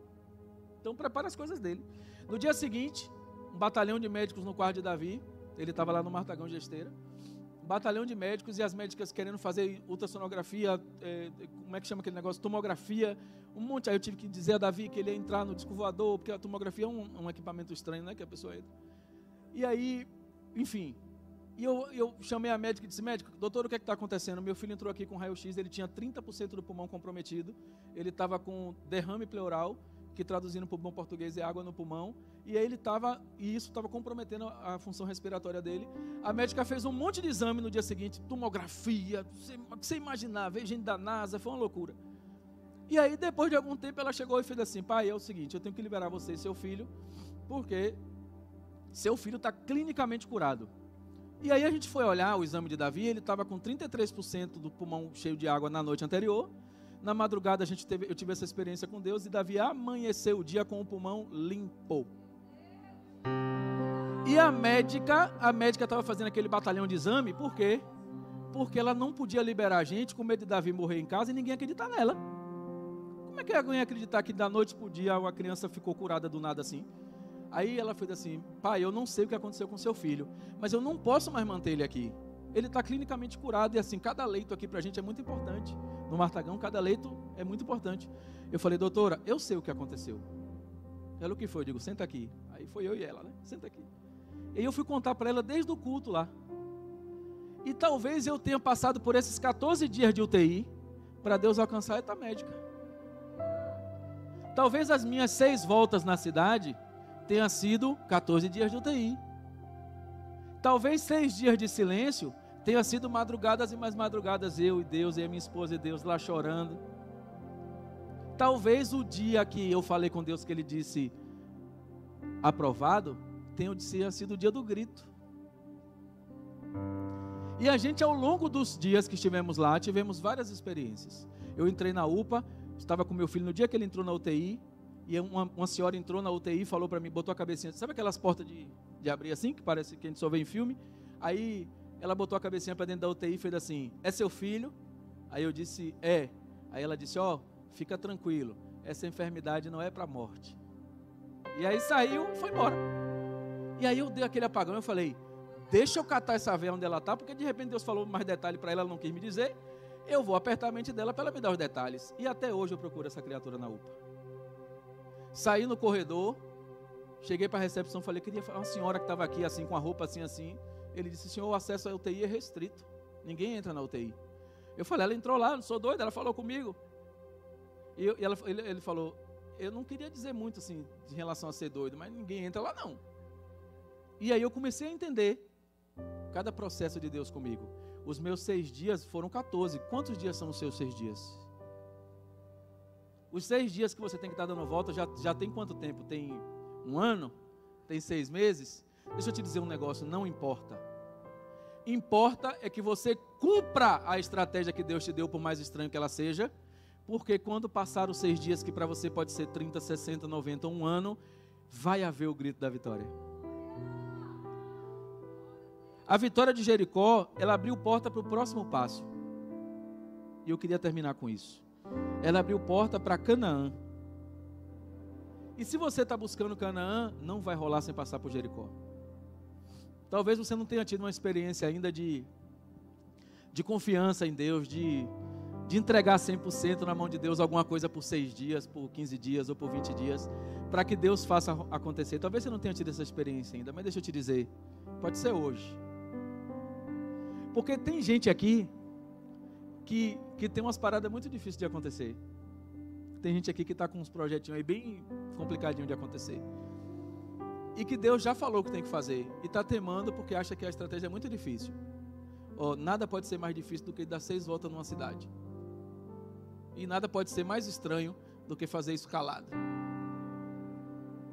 Então prepara as coisas dele. No dia seguinte, um batalhão de médicos no quarto de Davi. Ele estava lá no Martagão de Esteira. Um batalhão de médicos e as médicas querendo fazer ultrassonografia, como é que chama aquele negócio? Tomografia, um monte. Aí eu tive que dizer a Davi que ele ia entrar no disco voador, porque a tomografia é um equipamento estranho, né? Que a pessoa entra. E aí, enfim... E eu chamei a médica e disse: médico, doutor, o que é que está acontecendo? Meu filho entrou aqui com raio-x, ele tinha 30% do pulmão comprometido, ele estava com derrame pleural, que traduzindo para o bom português é água no pulmão, e aí isso estava comprometendo a função respiratória dele. A médica fez um monte de exame no dia seguinte, tomografia, você imaginar, veio gente da NASA, foi uma loucura. E aí, depois de algum tempo, ela chegou e fez assim: pai, é o seguinte, eu tenho que liberar você e seu filho, porque seu filho está clinicamente curado. E aí a gente foi olhar o exame de Davi, ele estava com 33% do pulmão cheio de água na noite anterior. Na madrugada eu tive essa experiência com Deus e Davi amanheceu o dia com o pulmão limpo. E a médica estava fazendo aquele batalhão de exame, por quê? Porque ela não podia liberar a gente com medo de Davi morrer em casa e ninguém acreditar nela. Como é que alguém ia acreditar que da noite para o dia uma criança ficou curada do nada assim? Aí ela fez assim: pai, eu não sei o que aconteceu com seu filho, mas eu não posso mais manter ele aqui. Ele está clinicamente curado e assim, cada leito aqui para a gente é muito importante. No Martagão, cada leito é muito importante. Eu falei: doutora, eu sei o que aconteceu. Ela, o que foi? Eu digo, senta aqui. Aí foi eu e ela, né? Senta aqui. E eu fui contar para ela desde o culto lá. E talvez eu tenha passado por esses 14 dias de UTI para Deus alcançar a eta médica. Talvez as minhas 6 voltas na cidade tenha sido 14 dias de UTI. Talvez 6 dias de silêncio tenha sido madrugadas e mais madrugadas, eu e Deus, e a minha esposa e Deus lá chorando. Talvez o dia que eu falei com Deus que Ele disse aprovado, tenha sido o dia do grito. E a gente, ao longo dos dias que estivemos lá, tivemos várias experiências. Eu entrei na UPA, estava com meu filho no dia que ele entrou na UTI, e uma senhora entrou na UTI e falou para mim, botou a cabecinha, sabe aquelas portas de abrir assim, que parece que a gente só vê em filme? Aí ela botou a cabecinha para dentro da UTI e fez assim, é seu filho? Aí eu disse, é. Aí ela disse, ó, fica tranquilo, essa enfermidade não é para a morte. E aí saiu e foi embora. E aí eu dei aquele apagão, eu falei, deixa eu catar essa veia onde ela está, porque de repente Deus falou mais detalhe para ela, ela não quis me dizer, eu vou apertar a mente dela para ela me dar os detalhes. E até hoje eu procuro essa criatura na UPA. Saí no corredor, cheguei para a recepção, falei, queria falar uma senhora que estava aqui assim, com a roupa assim, assim. Ele disse, senhor, o acesso à UTI é restrito, ninguém entra na UTI. Eu falei, ela entrou lá, não sou doida, ela falou comigo. Ele falou, eu não queria dizer muito assim, em relação a ser doido, mas ninguém entra lá não. E aí eu comecei a entender cada processo de Deus comigo. Os meus 6 dias foram 14. Quantos dias são os seus 6 dias? Os 6 dias que você tem que estar dando volta, já tem quanto tempo? Tem 1 ano? Tem 6 meses? Deixa eu te dizer um negócio, não importa. Importa é que você cumpra a estratégia que Deus te deu, por mais estranho que ela seja, porque quando passar os 6 dias, que para você pode ser 30, 60, 90, 1 ano, vai haver o grito da vitória. A vitória de Jericó, ela abriu porta para o próximo passo. E eu queria terminar com isso. Ela abriu porta para Canaã. E se você está buscando Canaã, não vai rolar sem passar por Jericó. Talvez você não tenha tido uma experiência ainda de confiança em Deus, de entregar 100% na mão de Deus alguma coisa por 6 dias, por 15 dias ou por 20 dias, para que Deus faça acontecer. Talvez você não tenha tido essa experiência ainda, mas deixa eu te dizer, pode ser hoje. Porque tem gente aqui que tem umas paradas muito difíceis de acontecer. Tem gente aqui que está com uns projetinhos aí bem complicadinhos de acontecer. E que Deus já falou o que tem que fazer. E está temando porque acha que a estratégia é muito difícil. Nada pode ser mais difícil do que dar 6 voltas numa cidade. E nada pode ser mais estranho do que fazer isso calado.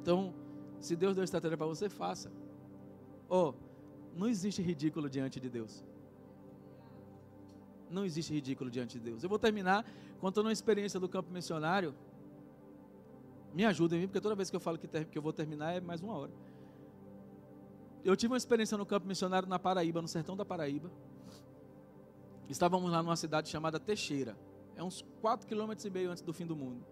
Então, se Deus deu estratégia para você, faça. Não existe ridículo diante de Deus. Não existe ridículo diante de Deus. Eu vou terminar contando uma experiência do campo missionário. Me ajudem, porque toda vez que eu falo que eu vou terminar é mais 1 hora. Eu tive uma experiência no campo missionário na Paraíba, no sertão da Paraíba. Estávamos lá numa cidade chamada Teixeira. É uns 4,5 km antes do fim do mundo.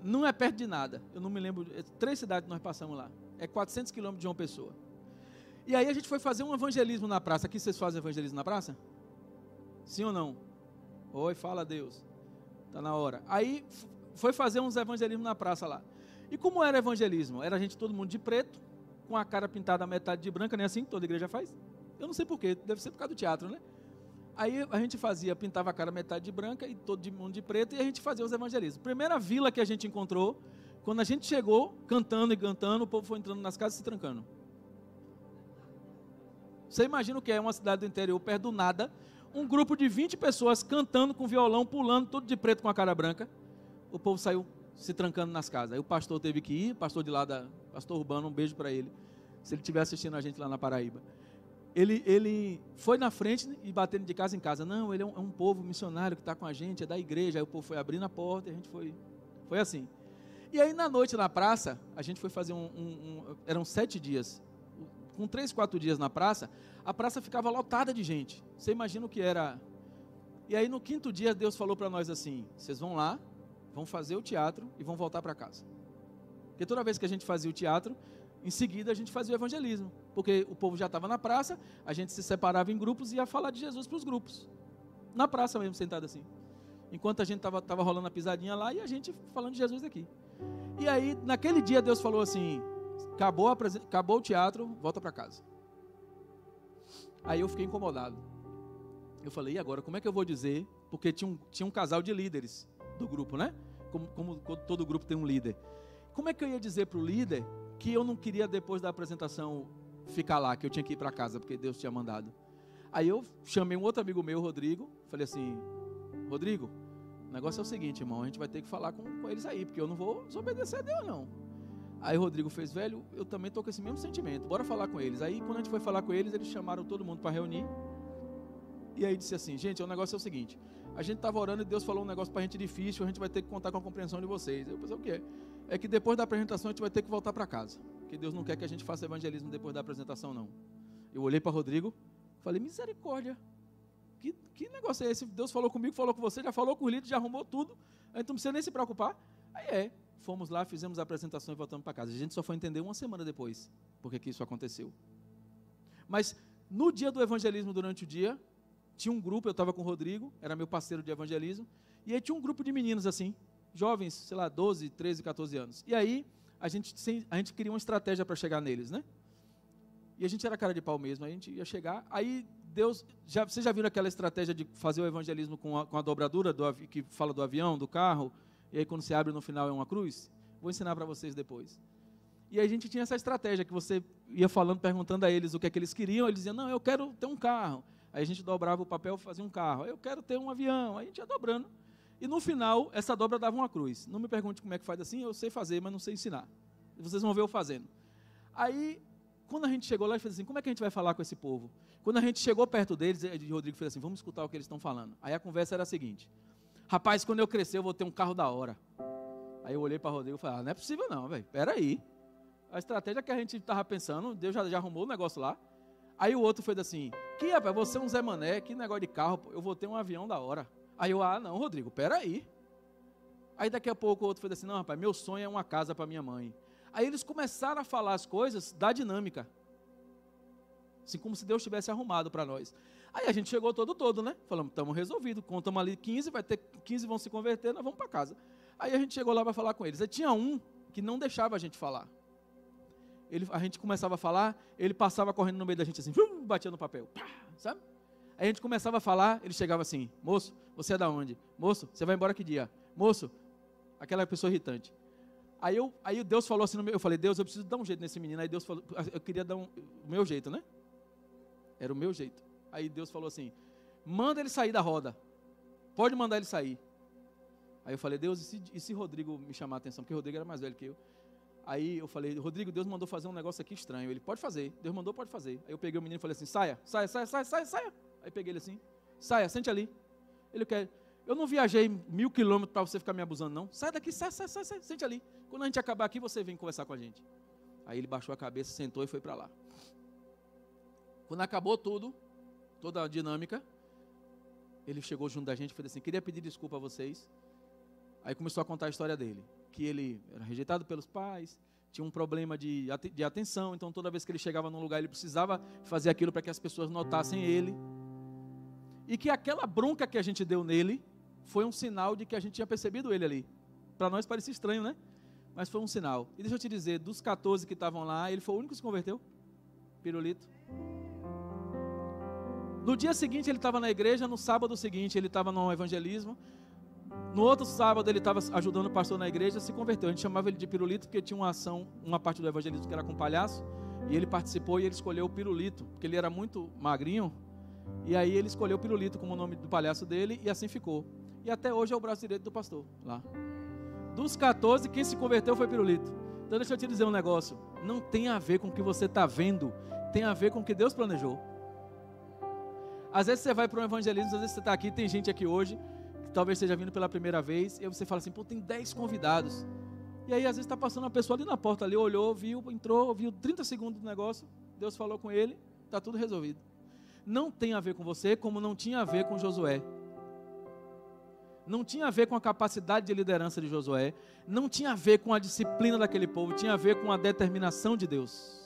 Não é perto de nada. Eu não me lembro. 3 cidades que nós passamos lá. É 400 km de uma pessoa. E aí a gente foi fazer um evangelismo na praça. Aqui vocês fazem evangelismo na praça? Sim ou não? Oi, fala a Deus. Está na hora. Aí foi fazer uns evangelismos na praça lá. E como era evangelismo? Era a gente todo mundo de preto, com a cara pintada a metade de branca, nem assim que toda igreja faz? Eu não sei porquê, deve ser por causa do teatro, né? Aí a gente pintava a cara metade de branca e todo mundo de preto, e a gente fazia os evangelismos. Primeira vila que a gente encontrou, quando a gente chegou, cantando e cantando, o povo foi entrando nas casas e se trancando. Você imagina o que é uma cidade do interior, perto do nada, um grupo de 20 pessoas cantando com violão, pulando, tudo de preto com a cara branca. O povo saiu se trancando nas casas. Aí o pastor teve que ir, pastor de lá, pastor Urbano, um beijo para ele, se ele estiver assistindo a gente lá na Paraíba. Ele foi na frente e batendo de casa em casa. Não, ele é um povo missionário que está com a gente, é da igreja. Aí o povo foi abrindo a porta e a gente foi assim. E aí na noite na praça, a gente foi fazer eram 7 dias. Com 3, 4 dias na praça, a praça ficava lotada de gente. Você imagina o que era. E aí no 5º dia Deus falou para nós assim, vocês vão lá, vão fazer o teatro e vão voltar para casa. Porque toda vez que a gente fazia o teatro, em seguida a gente fazia o evangelismo. Porque o povo já estava na praça, a gente se separava em grupos e ia falar de Jesus para os grupos. Na praça mesmo, sentado assim. Enquanto a gente estava rolando a pisadinha lá e a gente falando de Jesus aqui. E aí, naquele dia, Deus falou assim, acabou o teatro, volta para casa. Aí eu fiquei incomodado. Eu falei, e agora, como é que eu vou dizer? Porque tinha um casal de líderes do grupo, né? Como todo grupo tem um líder. Como é que eu ia dizer para o líder que eu não queria, depois da apresentação, ficar lá, que eu tinha que ir para casa, porque Deus tinha mandado? Aí eu chamei um outro amigo meu, Rodrigo, falei assim, Rodrigo, o negócio é o seguinte, irmão, a gente vai ter que falar com eles aí, porque eu não vou desobedecer a Deus, não. Aí o Rodrigo fez, velho, eu também estou com esse mesmo sentimento, bora falar com eles. Aí quando a gente foi falar com eles, eles chamaram todo mundo para reunir. E aí disse assim, gente, o negócio é o seguinte, a gente estava orando e Deus falou um negócio para a gente difícil, a gente vai ter que contar com a compreensão de vocês. Eu pensei, o quê? É que depois da apresentação a gente vai ter que voltar para casa, porque Deus não quer que a gente faça evangelismo depois da apresentação, não. Eu olhei para Rodrigo, falei, misericórdia, que negócio é esse? Deus falou comigo, falou com você, já falou com o líder, já arrumou tudo, a gente não precisa nem se preocupar. Aí fomos lá, fizemos a apresentação e voltamos para casa. A gente só foi entender uma semana depois, porque que isso aconteceu. Mas no dia do evangelismo, durante o dia, tinha um grupo, eu estava com o Rodrigo, era meu parceiro de evangelismo, e aí tinha um grupo de meninos assim, jovens, sei lá, 12, 13, 14 anos. E aí, a gente queria uma estratégia para chegar neles, né? E a gente era cara de pau mesmo, a gente ia chegar, aí Deus, vocês já viram aquela estratégia de fazer o evangelismo com a dobradura, que fala do avião, do carro, e aí quando você abre no final é uma cruz? Vou ensinar para vocês depois. E aí a gente tinha essa estratégia, que você ia falando, perguntando a eles o que é que eles queriam, eles diziam, não, eu quero ter um carro. Aí a gente dobrava o papel e fazia um carro. Eu quero ter um avião. Aí a gente ia dobrando. E no final, essa dobra dava uma cruz. Não me pergunte como é que faz assim, eu sei fazer, mas não sei ensinar. Vocês vão ver eu fazendo. Aí, quando a gente chegou lá, ele fez assim, como é que a gente vai falar com esse povo? Quando a gente chegou perto deles, o Rodrigo fez assim, vamos escutar o que eles estão falando. Aí a conversa era a seguinte, rapaz, quando eu crescer eu vou ter um carro da hora. Aí eu olhei para o Rodrigo e falei, não é possível não, velho, peraí. A estratégia que a gente estava pensando, Deus já arrumou o negócio lá. Aí o outro fez assim, que rapaz, você é um Zé Mané, que negócio de carro, eu vou ter um avião da hora. Aí eu, não, Rodrigo, peraí. Aí daqui a pouco o outro fez assim, não, rapaz, meu sonho é uma casa para minha mãe. Aí eles começaram a falar as coisas da dinâmica. Assim como se Deus tivesse arrumado para nós. Aí a gente chegou todo, né? Falamos, estamos resolvidos, contamos ali 15, vai ter 15 vão se converter, nós vamos para casa. Aí a gente chegou lá para falar com eles. Aí tinha um que não deixava a gente falar. A gente começava a falar, ele passava correndo no meio da gente assim, batia no papel, pá, sabe? Aí a gente começava a falar, ele chegava assim, moço, você é da onde? Moço, você vai embora que dia? Moço, aquela pessoa irritante. Aí Deus falou assim, eu falei, Deus, eu preciso dar um jeito nesse menino. Aí Deus falou, eu queria dar o meu jeito, né? Era o meu jeito. Aí Deus falou assim, manda ele sair da roda, pode mandar ele sair. Aí eu falei, Deus, e se Rodrigo me chamar a atenção? Porque o Rodrigo era mais velho que eu. Aí eu falei, Rodrigo, Deus mandou fazer um negócio aqui estranho. Ele, pode fazer. Deus mandou, pode fazer. Aí eu peguei o menino e falei assim, saia. Aí peguei ele assim, saia, sente ali. Ele quer, eu não viajei 1000 quilômetros para você ficar me abusando, não. Sai daqui, sai, sente ali. Quando a gente acabar aqui, você vem conversar com a gente. Aí ele baixou a cabeça, sentou e foi para lá. Quando acabou tudo, toda a dinâmica, ele chegou junto da gente e fez assim, queria pedir desculpa a vocês. Aí começou a contar a história dele, que ele era rejeitado pelos pais, tinha um problema de atenção, então toda vez que ele chegava num lugar, ele precisava fazer aquilo para que as pessoas notassem ele. E que aquela bronca que a gente deu nele, foi um sinal de que a gente tinha percebido ele ali. Para nós parecia estranho, né? Mas foi um sinal. E deixa eu te dizer, dos 14 que estavam lá, ele foi o único que se converteu. Pirulito. No dia seguinte ele estava na igreja, no sábado seguinte ele estava no evangelismo. No outro sábado ele estava ajudando o pastor na igreja, se converteu. A gente chamava ele de Pirulito porque tinha uma ação, uma parte do evangelismo que era com palhaço. E ele participou e ele escolheu o Pirulito, porque ele era muito magrinho. E aí ele escolheu o Pirulito como o nome do palhaço dele e assim ficou. E até hoje é o braço direito do pastor lá. Dos 14, quem se converteu foi Pirulito. Então deixa eu te dizer um negócio. Não tem a ver com o que você está vendo, tem a ver com o que Deus planejou. Às vezes você vai para um evangelismo, às vezes você está aqui, tem gente aqui hoje, que talvez esteja vindo pela primeira vez, e aí você fala assim, pô, tem 10 convidados. E aí às vezes está passando uma pessoa ali na porta, ali olhou, viu, entrou, viu 30 segundos do negócio, Deus falou com ele, está tudo resolvido. Não tem a ver com você, como não tinha a ver com Josué. Não tinha a ver com a capacidade de liderança de Josué, não tinha a ver com a disciplina daquele povo, tinha a ver com a determinação de Deus.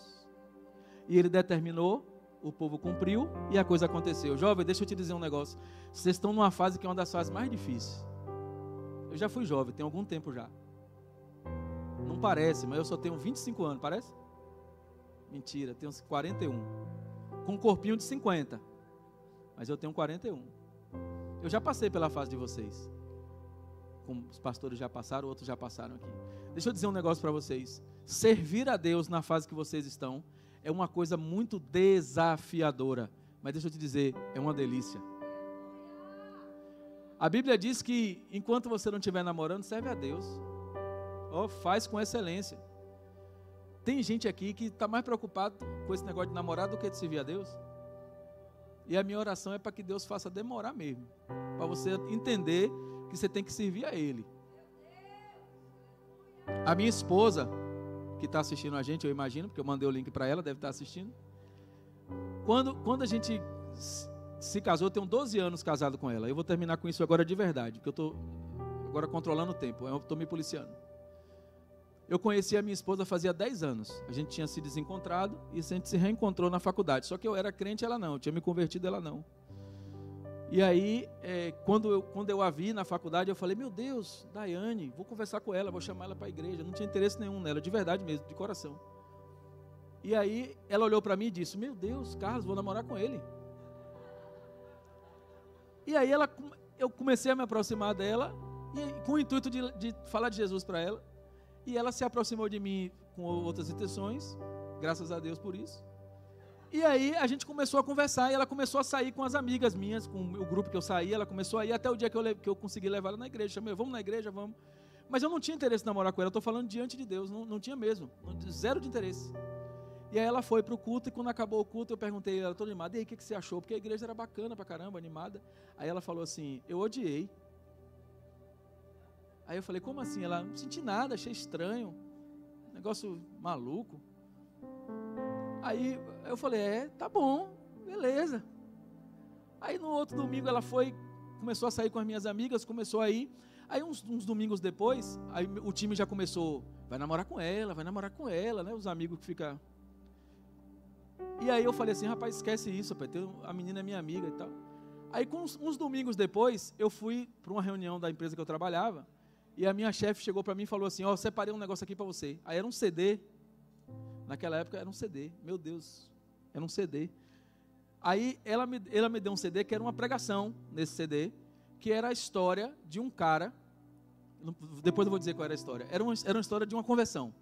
E ele determinou, o povo cumpriu e a coisa aconteceu. Jovem, deixa eu te dizer um negócio. Vocês estão numa fase que é uma das fases mais difíceis. Eu já fui jovem, tem algum tempo já. Não parece, mas eu só tenho 25 anos, parece? Mentira, tenho 41. Com um corpinho de 50. Mas eu tenho 41. Eu já passei pela fase de vocês. Como os pastores já passaram, outros já passaram aqui. Deixa eu dizer um negócio para vocês. Servir a Deus na fase que vocês estão é uma coisa muito desafiadora. Mas deixa eu te dizer, é uma delícia. A Bíblia diz que enquanto você não estiver namorando, serve a Deus. Oh, faz com excelência. Tem gente aqui que está mais preocupado com esse negócio de namorar do que de servir a Deus. E a minha oração é para que Deus faça demorar mesmo. Para você entender que você tem que servir a Ele. A minha esposa, que está assistindo a gente, eu imagino, porque eu mandei o link para ela, deve estar assistindo. Quando a gente se casou, eu tenho 12 anos casado com ela. Eu vou terminar com isso agora de verdade, porque eu estou agora controlando o tempo, eu estou me policiando. Eu conheci a minha esposa fazia 10 anos. A gente tinha se desencontrado e a gente se reencontrou na faculdade. Só que eu era crente, ela não. Eu tinha me convertido, ela não. E aí, quando eu a vi na faculdade, eu falei, meu Deus, Daiane, vou conversar com ela, vou chamar ela para a igreja. Não tinha interesse nenhum nela, de verdade mesmo, de coração. E aí, ela olhou para mim e disse, meu Deus, Carlos, vou namorar com ele. E aí, eu comecei a me aproximar dela, e, com o intuito de falar de Jesus para ela. E ela se aproximou de mim com outras intenções, graças a Deus por isso. E aí a gente começou a conversar e ela começou a sair com as amigas minhas, com o grupo que eu saía, ela começou a ir até o dia que eu consegui levar ela na igreja. Chamei, vamos na igreja, vamos. Mas eu não tinha interesse em namorar com ela, eu estou falando diante de Deus, não tinha mesmo, zero de interesse. E aí ela foi para o culto e quando acabou o culto eu perguntei, ela toda animada, e aí o que você achou? Porque a igreja era bacana pra caramba, animada. Aí ela falou assim, eu odiei. Aí eu falei, como assim? Ela, não senti nada, achei estranho, negócio maluco. Aí eu falei, tá bom, beleza. Aí no outro domingo ela começou a sair com as minhas amigas, começou a ir. Aí uns domingos depois, aí o time já começou, vai namorar com ela, né? Os amigos que ficam. E aí eu falei assim, rapaz, esquece isso, pai, a menina é minha amiga e tal. Aí uns domingos depois, eu fui para uma reunião da empresa que eu trabalhava, e a minha chefe chegou para mim e falou assim, separei um negócio aqui para você. Aí era um CD, naquela época era um CD, meu Deus, era um CD. Aí ela me deu um CD que era uma pregação nesse CD, que era a história de um cara, depois eu vou dizer qual era a história, era uma história de uma conversão.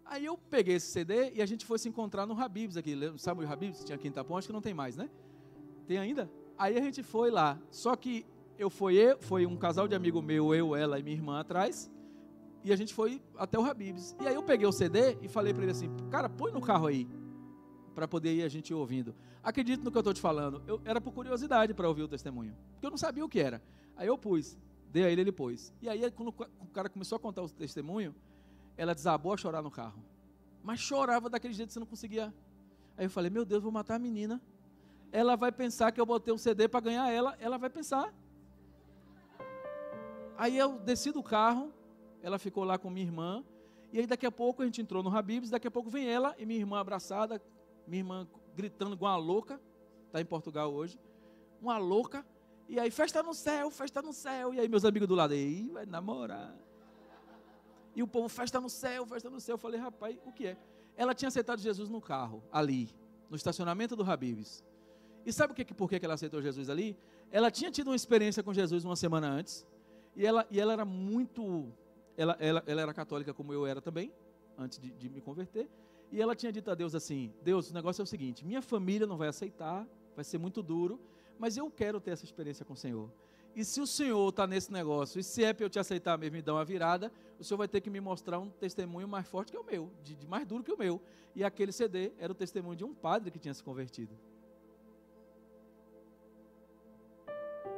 Aí eu peguei esse CD e a gente foi se encontrar no Habib's aqui, sabe o Habib's? Tinha aqui em Itapuã, acho que não tem mais, né? Tem ainda? Aí a gente foi lá, só que foi um casal de amigo meu, eu, ela e minha irmã atrás, e a gente foi até o Habib's. E aí eu peguei o CD e falei para ele assim, cara, põe no carro aí, para poder ir a gente ouvindo. Acredite no que eu estou te falando, era por curiosidade para ouvir o testemunho, porque eu não sabia o que era. Aí eu pus, dei a ele pôs. E aí quando o cara começou a contar o testemunho, ela desabou a chorar no carro. Mas chorava daquele jeito que você não conseguia. Aí eu falei, meu Deus, vou matar a menina. Ela vai pensar que eu botei um CD para ganhar ela vai pensar. Aí eu desci do carro, ela ficou lá com minha irmã, e aí daqui a pouco a gente entrou no Habib's, daqui a pouco vem ela e minha irmã abraçada, minha irmã gritando igual uma louca, está em Portugal hoje, uma louca, e aí festa no céu, e aí meus amigos do lado, aí vai namorar. E o povo, festa no céu, eu falei, rapaz, o que é? Ela tinha aceitado Jesus no carro, ali, no estacionamento do Habib's. E sabe por que ela aceitou Jesus ali? Ela tinha tido uma experiência com Jesus uma semana antes, e ela era muito, ela era católica como eu era também, antes de me converter, e ela tinha dito a Deus assim, Deus, o negócio é o seguinte, minha família não vai aceitar, vai ser muito duro, mas eu quero ter essa experiência com o Senhor. E se o Senhor está nesse negócio, e se é para eu te aceitar mesmo e dar uma virada, o Senhor vai ter que me mostrar um testemunho mais forte que o meu, de mais duro que o meu. E aquele CD era o testemunho de um padre que tinha se convertido.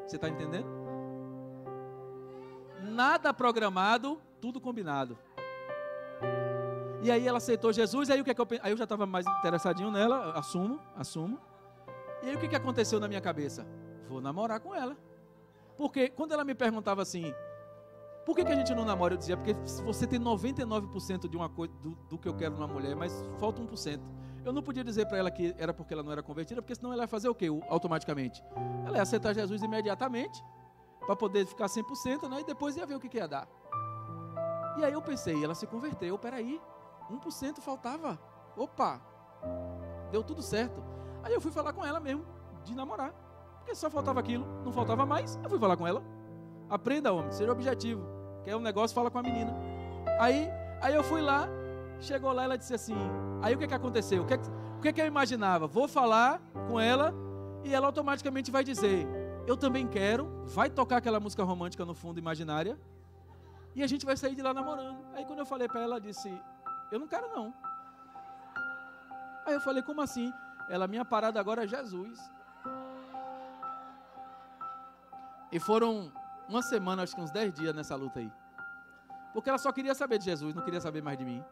Você está entendendo? Nada programado, tudo combinado. E aí ela aceitou Jesus, aí o que é que aí eu já estava mais interessadinho nela, assumo. E aí o que aconteceu na minha cabeça? Vou namorar com ela. Porque quando ela me perguntava assim, por que a gente não namora? Eu dizia, porque você tem 99% de uma coisa, do que eu quero numa mulher, mas falta 1%. Eu não podia dizer para ela que era porque ela não era convertida, porque senão ela ia fazer o quê, automaticamente? Ela ia aceitar Jesus imediatamente, para poder ficar 100%, né? E depois ia ver o que ia dar. E aí eu pensei, ela se converteu, peraí, 1% faltava. Opa, deu tudo certo. Aí eu fui falar com ela mesmo, de namorar. Porque só faltava aquilo, não faltava mais, eu fui falar com ela. Aprenda, homem, seja objetivo. Quer um negócio, fala com a menina. Aí eu fui lá, chegou lá, ela disse assim, aí o que aconteceu? O que eu imaginava? Vou falar com ela e ela automaticamente vai dizer, eu também quero, vai tocar aquela música romântica no fundo, imaginária, e a gente vai sair de lá namorando. Aí quando eu falei para ela, ela disse, eu não quero não. Aí eu falei, como assim? Ela, minha parada agora é Jesus. E foram uma semana, acho que uns 10 dias nessa luta aí. Porque ela só queria saber de Jesus, não queria saber mais de mim.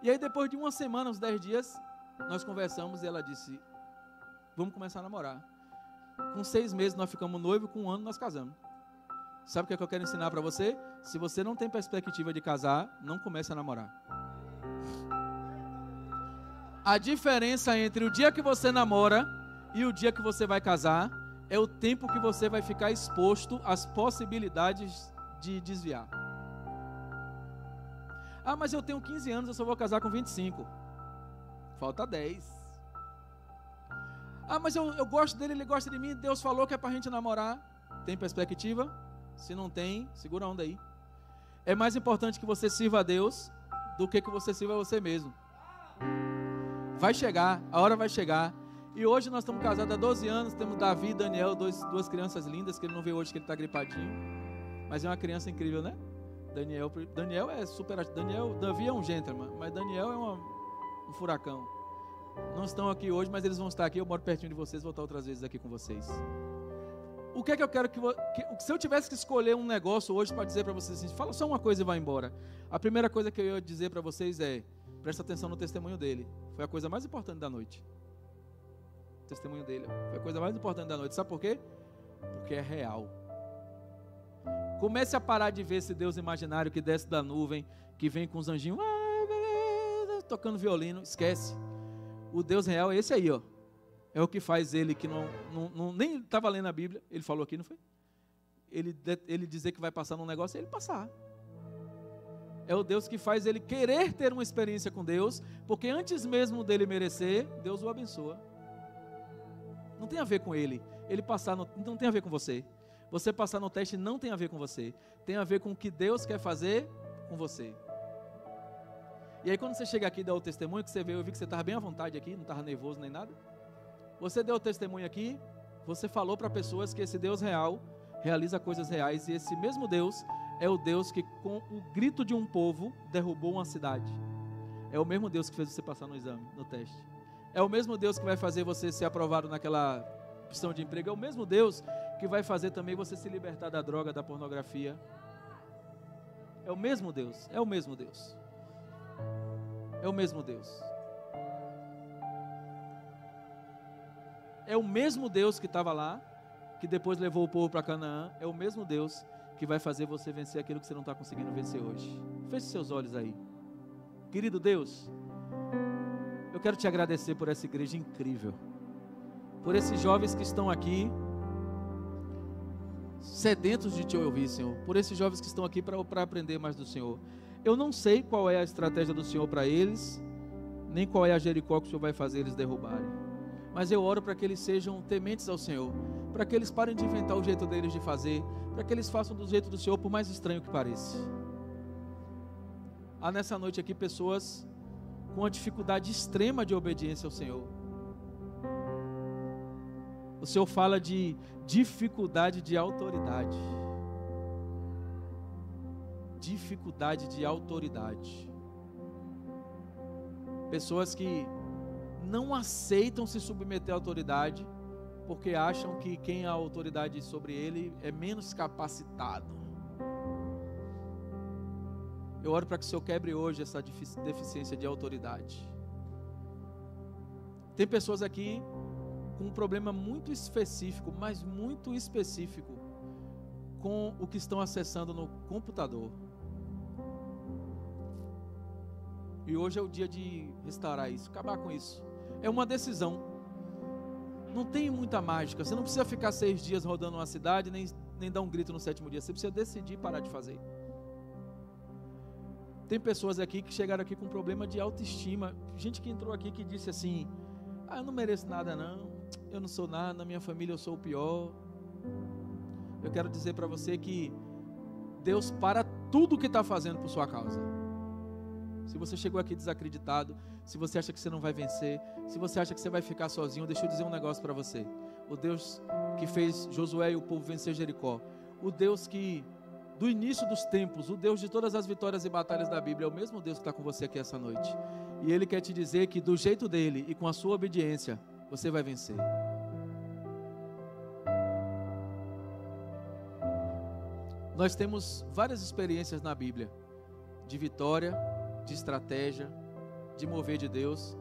E aí depois de uma semana, uns 10 dias, nós conversamos e ela disse, vamos começar a namorar. Com 6 meses nós ficamos noivos, com 1 ano nós casamos. Sabe o que eu quero ensinar para você? Se você não tem perspectiva de casar, não comece a namorar. A diferença entre o dia que você namora e o dia que você vai casar é o tempo que você vai ficar exposto às possibilidades de desviar. Ah, mas eu tenho 15 anos, eu só vou casar com 25. Falta 10. Ah, mas eu gosto dele, ele gosta de mim, Deus falou que é para a gente namorar. Tem perspectiva? Se não tem, segura a onda aí. É mais importante que você sirva a Deus do que você sirva a você mesmo. Vai chegar, a hora vai chegar. E hoje nós estamos casados há 12 anos, temos Davi e Daniel, duas crianças lindas, que ele não vê hoje que ele está gripadinho. Mas é uma criança incrível, né? Daniel é super... Davi é um gentleman, mas Daniel é um furacão. Não estão aqui hoje, mas eles vão estar aqui, eu moro pertinho de vocês, vou estar outras vezes aqui com vocês. O que é que eu quero se eu tivesse que escolher um negócio hoje para dizer para vocês assim, fala só uma coisa e vai embora. A primeira coisa que eu ia dizer para vocês é, presta atenção no testemunho dele. Foi a coisa mais importante da noite. O testemunho dele foi a coisa mais importante da noite. Sabe por quê? Porque é real. Comece a parar de ver esse Deus imaginário que desce da nuvem, que vem com os anjinhos, tocando violino. Esquece. O Deus real é esse aí, ó. É o que faz ele que nem estava lendo a Bíblia, ele falou aqui, não foi? Ele dizer que vai passar num negócio, ele passar. É o Deus que faz ele querer ter uma experiência com Deus, porque antes mesmo dele merecer, Deus o abençoa. Não tem a ver com ele. Ele passar não tem a ver com você. Você passar no teste não tem a ver com você. Tem a ver com o que Deus quer fazer com você. E aí quando você chega aqui e dá o testemunho, que você veio, eu vi que você estava bem à vontade aqui, não estava nervoso nem nada. Você deu o testemunho aqui, você falou para pessoas que esse Deus real realiza coisas reais, e esse mesmo Deus é o Deus que com o grito de um povo derrubou uma cidade. É o mesmo Deus que fez você passar no exame, no teste. É o mesmo Deus que vai fazer você ser aprovado naquela opção de emprego. É o mesmo Deus que vai fazer também você se libertar da droga, da pornografia. É o mesmo Deus, é o mesmo Deus. É o mesmo Deus. É o mesmo Deus que estava lá, que depois levou o povo para Canaã. É o mesmo Deus que vai fazer você vencer aquilo que você não está conseguindo vencer hoje. Feche seus olhos aí. Querido Deus, eu quero te agradecer por essa igreja incrível, por esses jovens que estão aqui, sedentos de te ouvir, Senhor, por esses jovens que estão aqui para aprender mais do Senhor. Eu não sei qual é a estratégia do Senhor para eles, nem qual é a Jericó que o Senhor vai fazer eles derrubarem, mas eu oro para que eles sejam tementes ao Senhor, para que eles parem de inventar o jeito deles de fazer, para que eles façam do jeito do Senhor, por mais estranho que pareça. Há nessa noite aqui pessoas com uma dificuldade extrema de obediência ao Senhor. O Senhor fala de dificuldade de autoridade. Dificuldade de autoridade. Pessoas que não aceitam se submeter à autoridade, porque acham que quem é a autoridade sobre ele é menos capacitado. Eu oro para que o Senhor quebre hoje essa deficiência de autoridade. Tem pessoas aqui com um problema muito específico, mas muito específico, com o que estão acessando no computador. E hoje é o dia de restaurar isso, acabar com isso. É uma decisão. Não tem muita mágica. Você não precisa ficar 6 dias rodando uma cidade, nem dar um grito no 7º dia. Você precisa decidir parar de fazer. Tem pessoas aqui que chegaram aqui com problema de autoestima. Gente que entrou aqui que disse assim: eu não mereço nada não, eu não sou nada, na minha família eu sou o pior. Eu quero dizer para você que Deus para tudo o que está fazendo por sua causa. Se você chegou aqui desacreditado, se você acha que você não vai vencer, se você acha que você vai ficar sozinho, deixa eu dizer um negócio para você. O Deus que fez Josué e o povo vencer Jericó, o Deus que, do início dos tempos, o Deus de todas as vitórias e batalhas da Bíblia, é o mesmo Deus que está com você aqui essa noite. E Ele quer te dizer que do jeito dele e com a sua obediência, você vai vencer. Nós temos várias experiências na Bíblia, de vitória, de estratégia, de mover de Deus,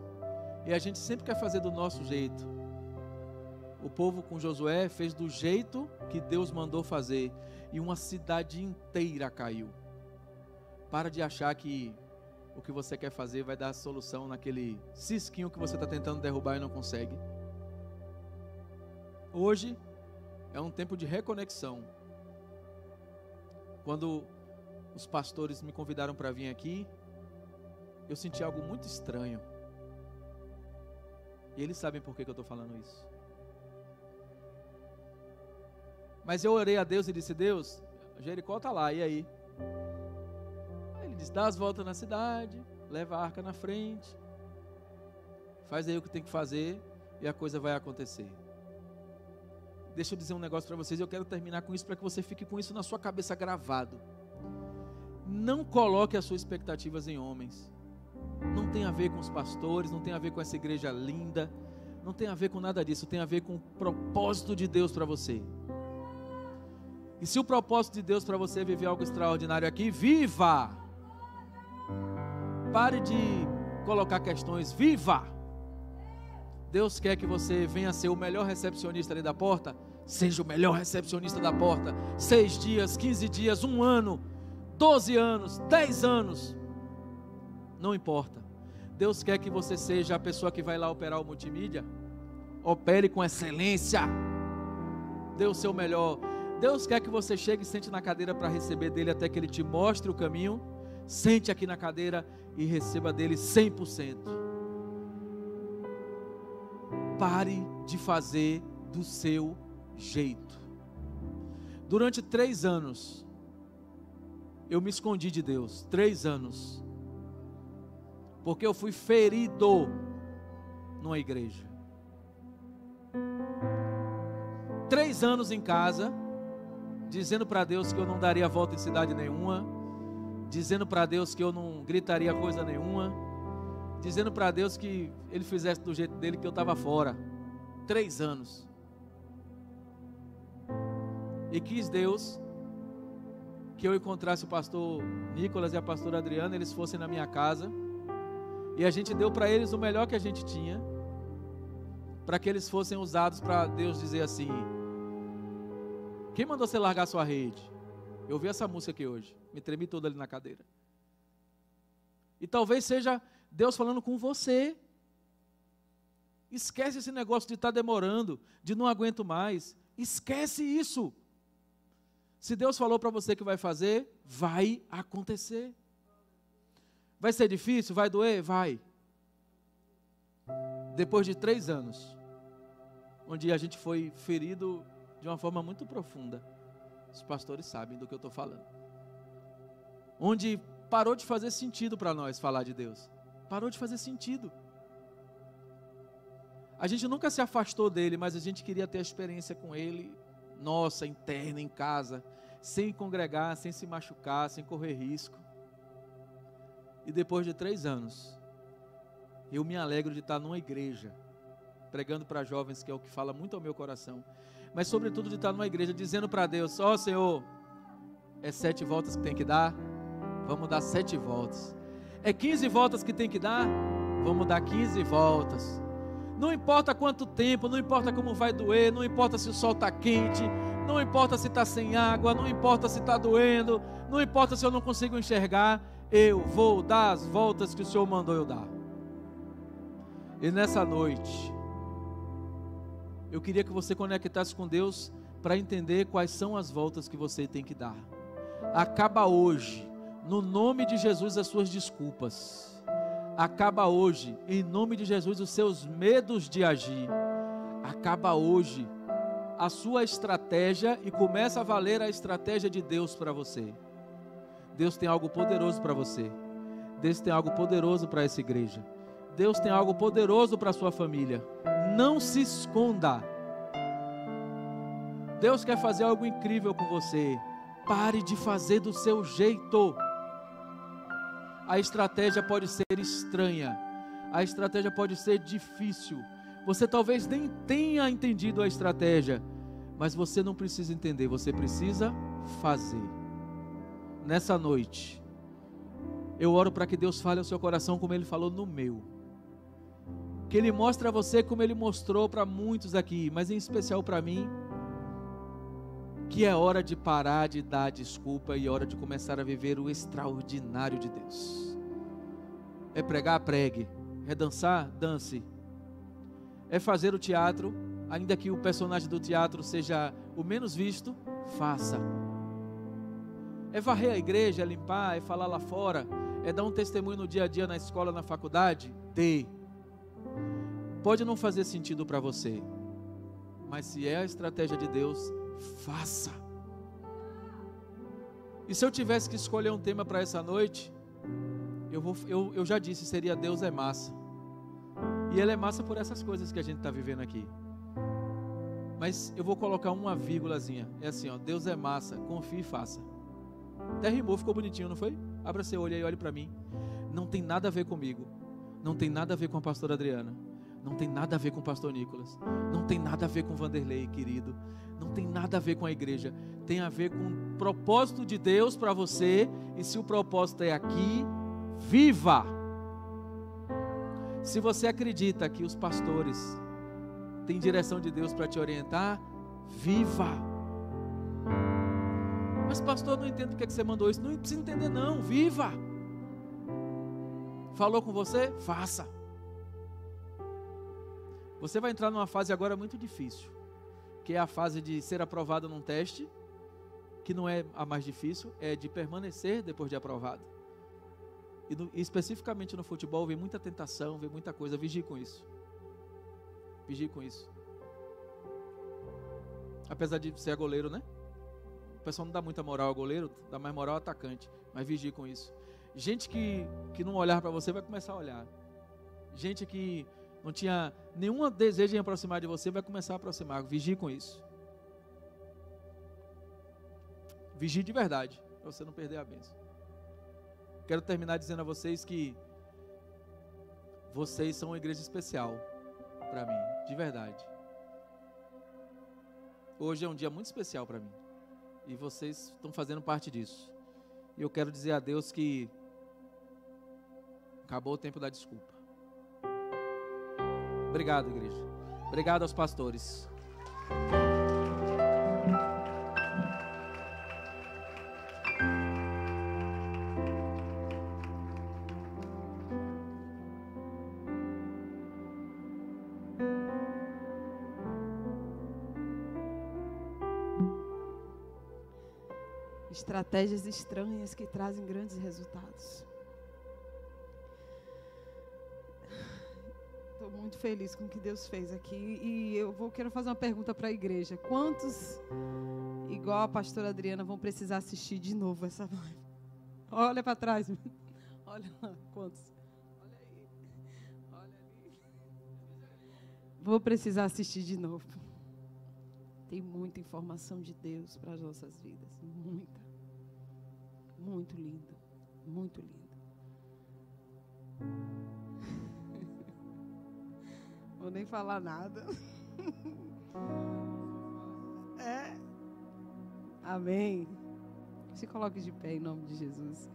e a gente sempre quer fazer do nosso jeito. O povo com Josué fez do jeito que Deus mandou fazer, e uma cidade inteira caiu. Para de achar que o que você quer fazer vai dar a solução naquele cisquinho que você está tentando derrubar e não consegue. Hoje é um tempo de reconexão. Quando os pastores me convidaram para vir aqui, eu senti algo muito estranho. E eles sabem por que eu estou falando isso. Mas eu orei a Deus e disse: Deus, Jericó está lá, e aí? Aí ele disse: dá as voltas na cidade, leva a arca na frente, faz aí o que tem que fazer e a coisa vai acontecer. Deixa eu dizer um negócio para vocês, eu quero terminar com isso para que você fique com isso na sua cabeça gravado. Não coloque as suas expectativas em homens. Não tem a ver com os pastores, não tem a ver com essa igreja linda, não tem a ver com nada disso, tem a ver com o propósito de Deus para você. E se o propósito de Deus para você é viver algo extraordinário aqui, viva! Pare de colocar questões, viva! Deus quer que você venha ser o melhor recepcionista ali da porta, seja o melhor recepcionista da porta, 6 dias, 15 dias, 1 ano, 12 anos, 10 anos, não importa. Deus quer que você seja a pessoa que vai lá operar o multimídia, opere com excelência, dê o seu melhor. Deus quer que você chegue e sente na cadeira para receber dele até que ele te mostre o caminho. Sente aqui na cadeira e receba dele 100%. Pare de fazer do seu jeito. Durante 3 anos, eu me escondi de Deus. 3 anos. Porque eu fui ferido numa igreja. 3 anos em casa, dizendo para Deus que eu não daria volta em cidade nenhuma, dizendo para Deus que eu não gritaria coisa nenhuma, dizendo para Deus que Ele fizesse do jeito dele, que eu estava fora. 3 anos. E quis Deus que eu encontrasse o pastor Nicolas e a pastora Adriana, eles fossem na minha casa, e a gente deu para eles o melhor que a gente tinha, para que eles fossem usados para Deus dizer assim: quem mandou você largar sua rede? Eu ouvi essa música aqui hoje, me tremi todo ali na cadeira. E talvez seja Deus falando com você. Esquece esse negócio de estar demorando, de não aguento mais. Esquece isso. Se Deus falou para você que vai fazer, vai acontecer. Vai ser difícil? Vai doer? Vai. Depois de 3 anos, onde a gente foi ferido de uma forma muito profunda, os pastores sabem do que eu estou falando, onde parou de fazer sentido para nós falar de Deus, parou de fazer sentido. A gente nunca se afastou dele, mas a gente queria ter a experiência com ele, nossa, interna, em casa, sem congregar, sem se machucar, sem correr risco. E depois de 3 anos, eu me alegro de estar numa igreja, pregando para jovens, que é o que fala muito ao meu coração, mas sobretudo de estar numa igreja, dizendo para Deus: ó Senhor, é 7 voltas que tem que dar, vamos dar 7 voltas. É 15 voltas que tem que dar, vamos dar 15 voltas. Não importa quanto tempo, não importa como vai doer, não importa se o sol está quente, não importa se está sem água, não importa se está doendo, não importa se eu não consigo enxergar, eu vou dar as voltas que o Senhor mandou eu dar. E nessa noite, eu queria que você conectasse com Deus para entender quais são as voltas que você tem que dar. Acaba hoje, no nome de Jesus, as suas desculpas. Acaba hoje, em nome de Jesus, os seus medos de agir. Acaba hoje a sua estratégia e começa a valer a estratégia de Deus para você. Deus tem algo poderoso para você. Deus tem algo poderoso para essa igreja. Deus tem algo poderoso para a sua família. Não se esconda. Deus quer fazer algo incrível com você. Pare de fazer do seu jeito. A estratégia pode ser estranha. A estratégia pode ser difícil. Você talvez nem tenha entendido a estratégia, mas você não precisa entender, você precisa fazer. Nessa noite, eu oro para que Deus fale ao seu coração como Ele falou no meu. Que Ele mostre a você como Ele mostrou para muitos aqui, mas em especial para mim, que é hora de parar de dar desculpa e é hora de começar a viver o extraordinário de Deus. É pregar? Pregue. É dançar? Dance. É fazer o teatro, ainda que o personagem do teatro seja o menos visto, faça. É varrer a igreja, é limpar, é falar lá fora, é dar um testemunho no dia a dia na escola, na faculdade, dê. Pode não fazer sentido para você, mas se é a estratégia de Deus, faça. E se eu tivesse que escolher um tema para essa noite, eu já disse, seria Deus é massa. E Ele é massa por essas coisas que a gente está vivendo aqui. Mas eu vou colocar uma vírgulazinha. É assim, ó, Deus é massa, confie e faça. Até rimou, ficou bonitinho, não foi? Abra seu olho aí, olhe para mim. Não tem nada a ver comigo. Não tem nada a ver com a pastora Adriana. Não tem nada a ver com o pastor Nicolas. Não tem nada a ver com o Vanderlei, querido. Não tem nada a ver com a igreja. Tem a ver com o propósito de Deus para você. E se o propósito é aqui, viva! Se você acredita que os pastores têm direção de Deus para te orientar, viva! Mas pastor, não entendo porque que você mandou isso. Não precisa entender não, viva! Falou com você? Faça! Você vai entrar numa fase agora muito difícil, que é a fase de ser aprovado num teste, que não é a mais difícil, é de permanecer depois de aprovado. E especificamente no futebol, vem muita tentação, vem muita coisa, vigie com isso. Vigie com isso. Apesar de ser goleiro, né? O pessoal não dá muita moral ao goleiro, dá mais moral ao atacante, mas vigie com isso. Gente que não olhar para você vai começar a olhar. Gente que não tinha nenhum desejo em aproximar de você vai começar a aproximar. Vigie com isso. Vigie de verdade, para você não perder a bênção. Quero terminar dizendo a vocês que vocês são uma igreja especial para mim, de verdade. Hoje é um dia muito especial para mim e vocês estão fazendo parte disso. E eu quero dizer a Deus que acabou o tempo da desculpa. Obrigado, igreja. Obrigado aos pastores. Estratégias estranhas que trazem grandes resultados. Estou muito feliz com o que Deus fez aqui. E quero fazer uma pergunta para a igreja. Quantos, igual a pastora Adriana, vão precisar assistir de novo essa live? Olha para trás. Olha lá, quantos? Olha aí. Olha ali. Vou precisar assistir de novo. Tem muita informação de Deus para as nossas vidas. Muita. Muito lindo. Muito lindo. Vou nem falar nada. É. Amém. Se coloque de pé em nome de Jesus.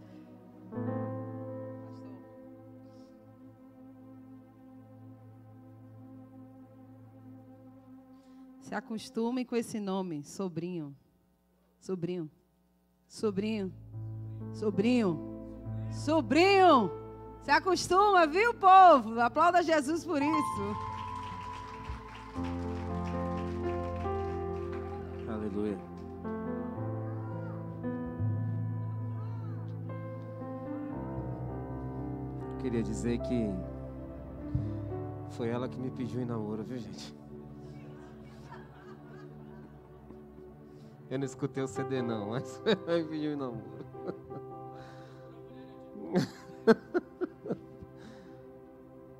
Se acostumem com esse nome, sobrinho. Sobrinho. Sobrinho. Sobrinho. Sobrinho. Se acostuma, viu, povo? Aplauda Jesus por isso. Aleluia. Queria dizer que foi ela que me pediu em namoro, viu, gente? Eu não escutei o CD não, mas foi ela que me pediu em namoro.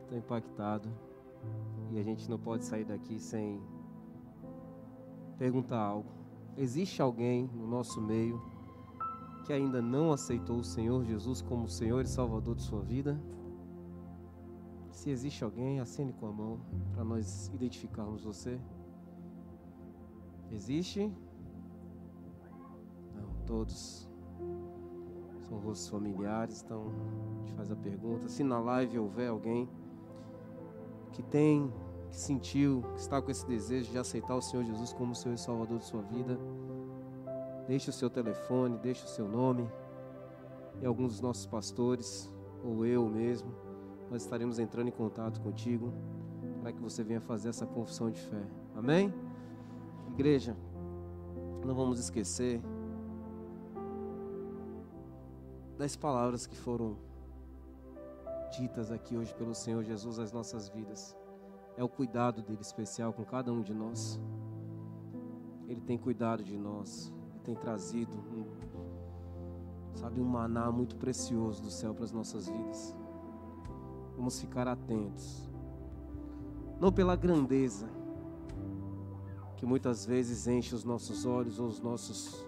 Estou impactado. E a gente não pode sair daqui sem perguntar algo. Existe alguém no nosso meio que ainda não aceitou o Senhor Jesus como Senhor e Salvador de sua vida? Se existe alguém, acene com a mão para nós identificarmos você. Existe? Não, todos são rostos familiares, então a gente faz a pergunta. Se na live houver alguém que sentiu, que está com esse desejo de aceitar o Senhor Jesus como Senhor e Salvador de sua vida, deixe o seu telefone, deixe o seu nome, e alguns dos nossos pastores, ou eu mesmo, nós estaremos entrando em contato contigo, para que você venha fazer essa confissão de fé. Amém? Igreja, não vamos esquecer das palavras que foram ditas aqui hoje pelo Senhor Jesus às nossas vidas. É o cuidado dele especial com cada um de nós. Ele tem cuidado de nós. Ele tem trazido um maná muito precioso do céu para as nossas vidas. Vamos ficar atentos. Não pela grandeza que muitas vezes enche os nossos olhos ou os nossos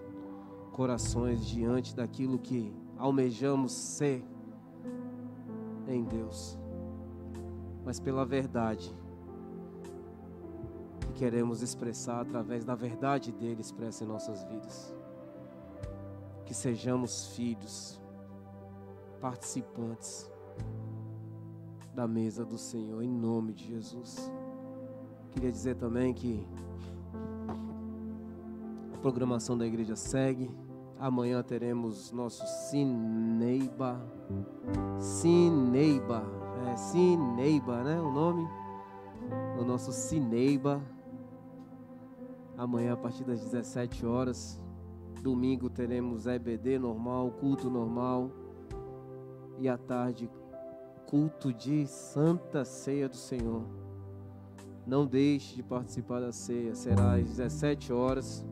corações diante daquilo que almejamos ser em Deus, mas pela verdade que queremos expressar através da verdade dele expressa em nossas vidas. Que sejamos filhos, participantes da mesa do Senhor, em nome de Jesus. Queria dizer também que a programação da igreja segue. Amanhã teremos nosso Cineiba, né, o nome? O nosso Cineiba. Amanhã a partir das 17 horas. Domingo teremos EBD normal, culto normal. E à tarde, culto de Santa Ceia do Senhor. Não deixe de participar da ceia, será às 17 horas.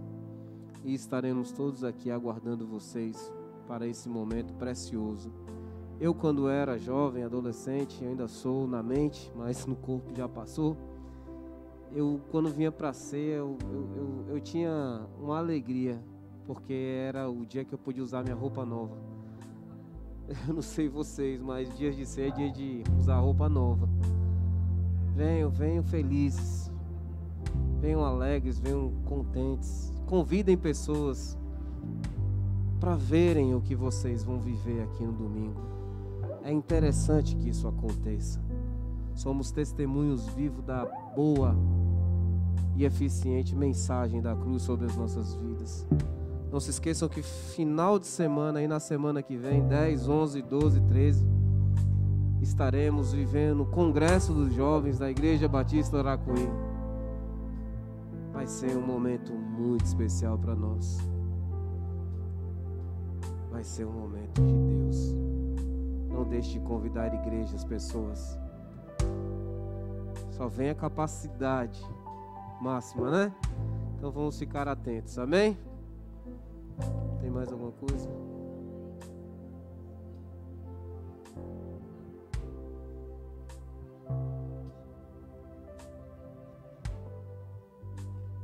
E estaremos todos aqui aguardando vocês para esse momento precioso. Eu, quando era jovem, adolescente, ainda sou na mente, mas no corpo já passou. Eu, quando vinha para a ceia, eu tinha uma alegria, porque era o dia que eu podia usar minha roupa nova. Eu não sei vocês, mas dias de ceia é dia de usar roupa nova. Venham felizes, venham alegres, venham contentes. Convidem pessoas para verem o que vocês vão viver aqui no domingo. É interessante que isso aconteça. Somos testemunhos vivos da boa e eficiente mensagem da cruz sobre as nossas vidas. Não se esqueçam que final de semana, aí na semana que vem, 10, 11, 12, 13, estaremos vivendo o Congresso dos Jovens da Igreja Batista Aracuí. Vai ser um momento muito especial para nós. Vai ser um momento de Deus. Não deixe de convidar igrejas, pessoas. Só vem a capacidade máxima, né? Então vamos ficar atentos, amém? Tem mais alguma coisa?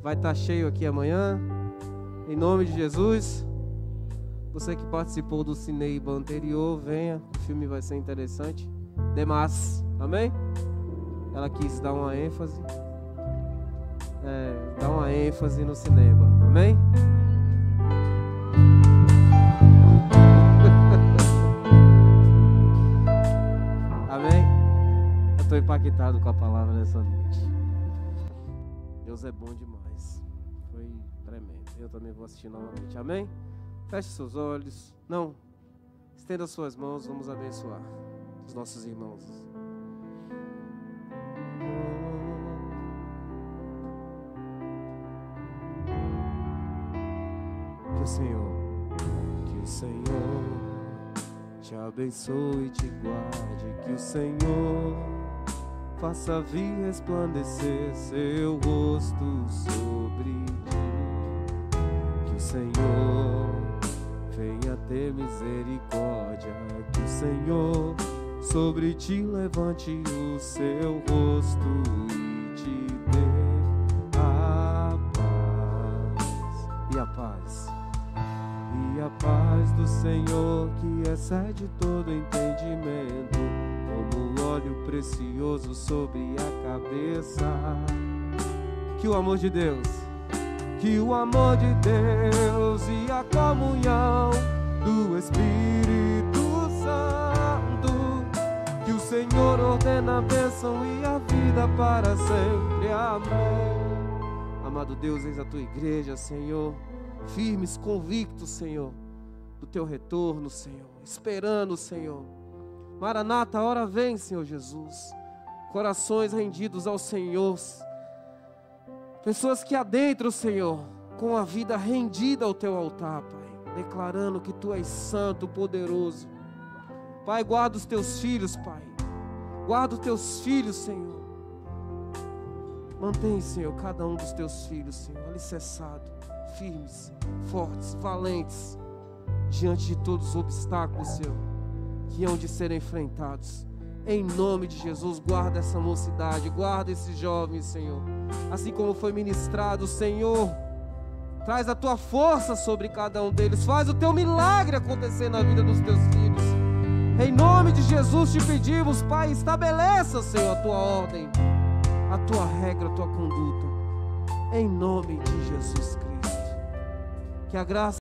Vai estar cheio aqui amanhã, em nome de Jesus. Você que participou do Cineiba anterior, venha, o filme vai ser interessante. Demais, amém? Ela quis dar uma ênfase, no Cineiba, amém? Amém? Eu estou impactado com a palavra dessa noite. Deus é bom demais. Foi tremendo. Eu também vou assistir novamente. Amém? Feche seus olhos. Não. Estenda suas mãos. Vamos abençoar os nossos irmãos. Que o Senhor te abençoe e te guarde, que o Senhor faça vir resplandecer seu rosto sobre ti, que o Senhor venha ter misericórdia, que o Senhor sobre ti levante o seu rosto e te dê a paz. E a paz, e a paz do Senhor que excede todo entendimento, como óleo precioso sobre a cabeça. Que o amor de Deus, que o amor de Deus e a comunhão do Espírito Santo, que o Senhor ordena a bênção e a vida para sempre. Amém. Amado Deus, eis a tua igreja, Senhor, firmes, convictos, Senhor, do teu retorno, Senhor, esperando, Senhor. Maranata, a hora vem, Senhor Jesus. Corações rendidos ao Senhor, pessoas que adentram, Senhor, com a vida rendida ao teu altar, Pai, declarando que tu és santo, poderoso. Pai, guarda os teus filhos, Pai, guarda os teus filhos, Senhor. Mantém, Senhor, cada um dos teus filhos, Senhor, alicerçado, firmes, fortes, valentes, diante de todos os obstáculos, Senhor, que hão de ser enfrentados. Em nome de Jesus, guarda essa mocidade, guarda esses jovens, Senhor. Assim como foi ministrado, Senhor, traz a tua força sobre cada um deles. Faz o teu milagre acontecer na vida dos teus filhos. Em nome de Jesus te pedimos, Pai, estabeleça, Senhor, a tua ordem, a tua regra, a tua conduta. Em nome de Jesus Cristo. Que a graça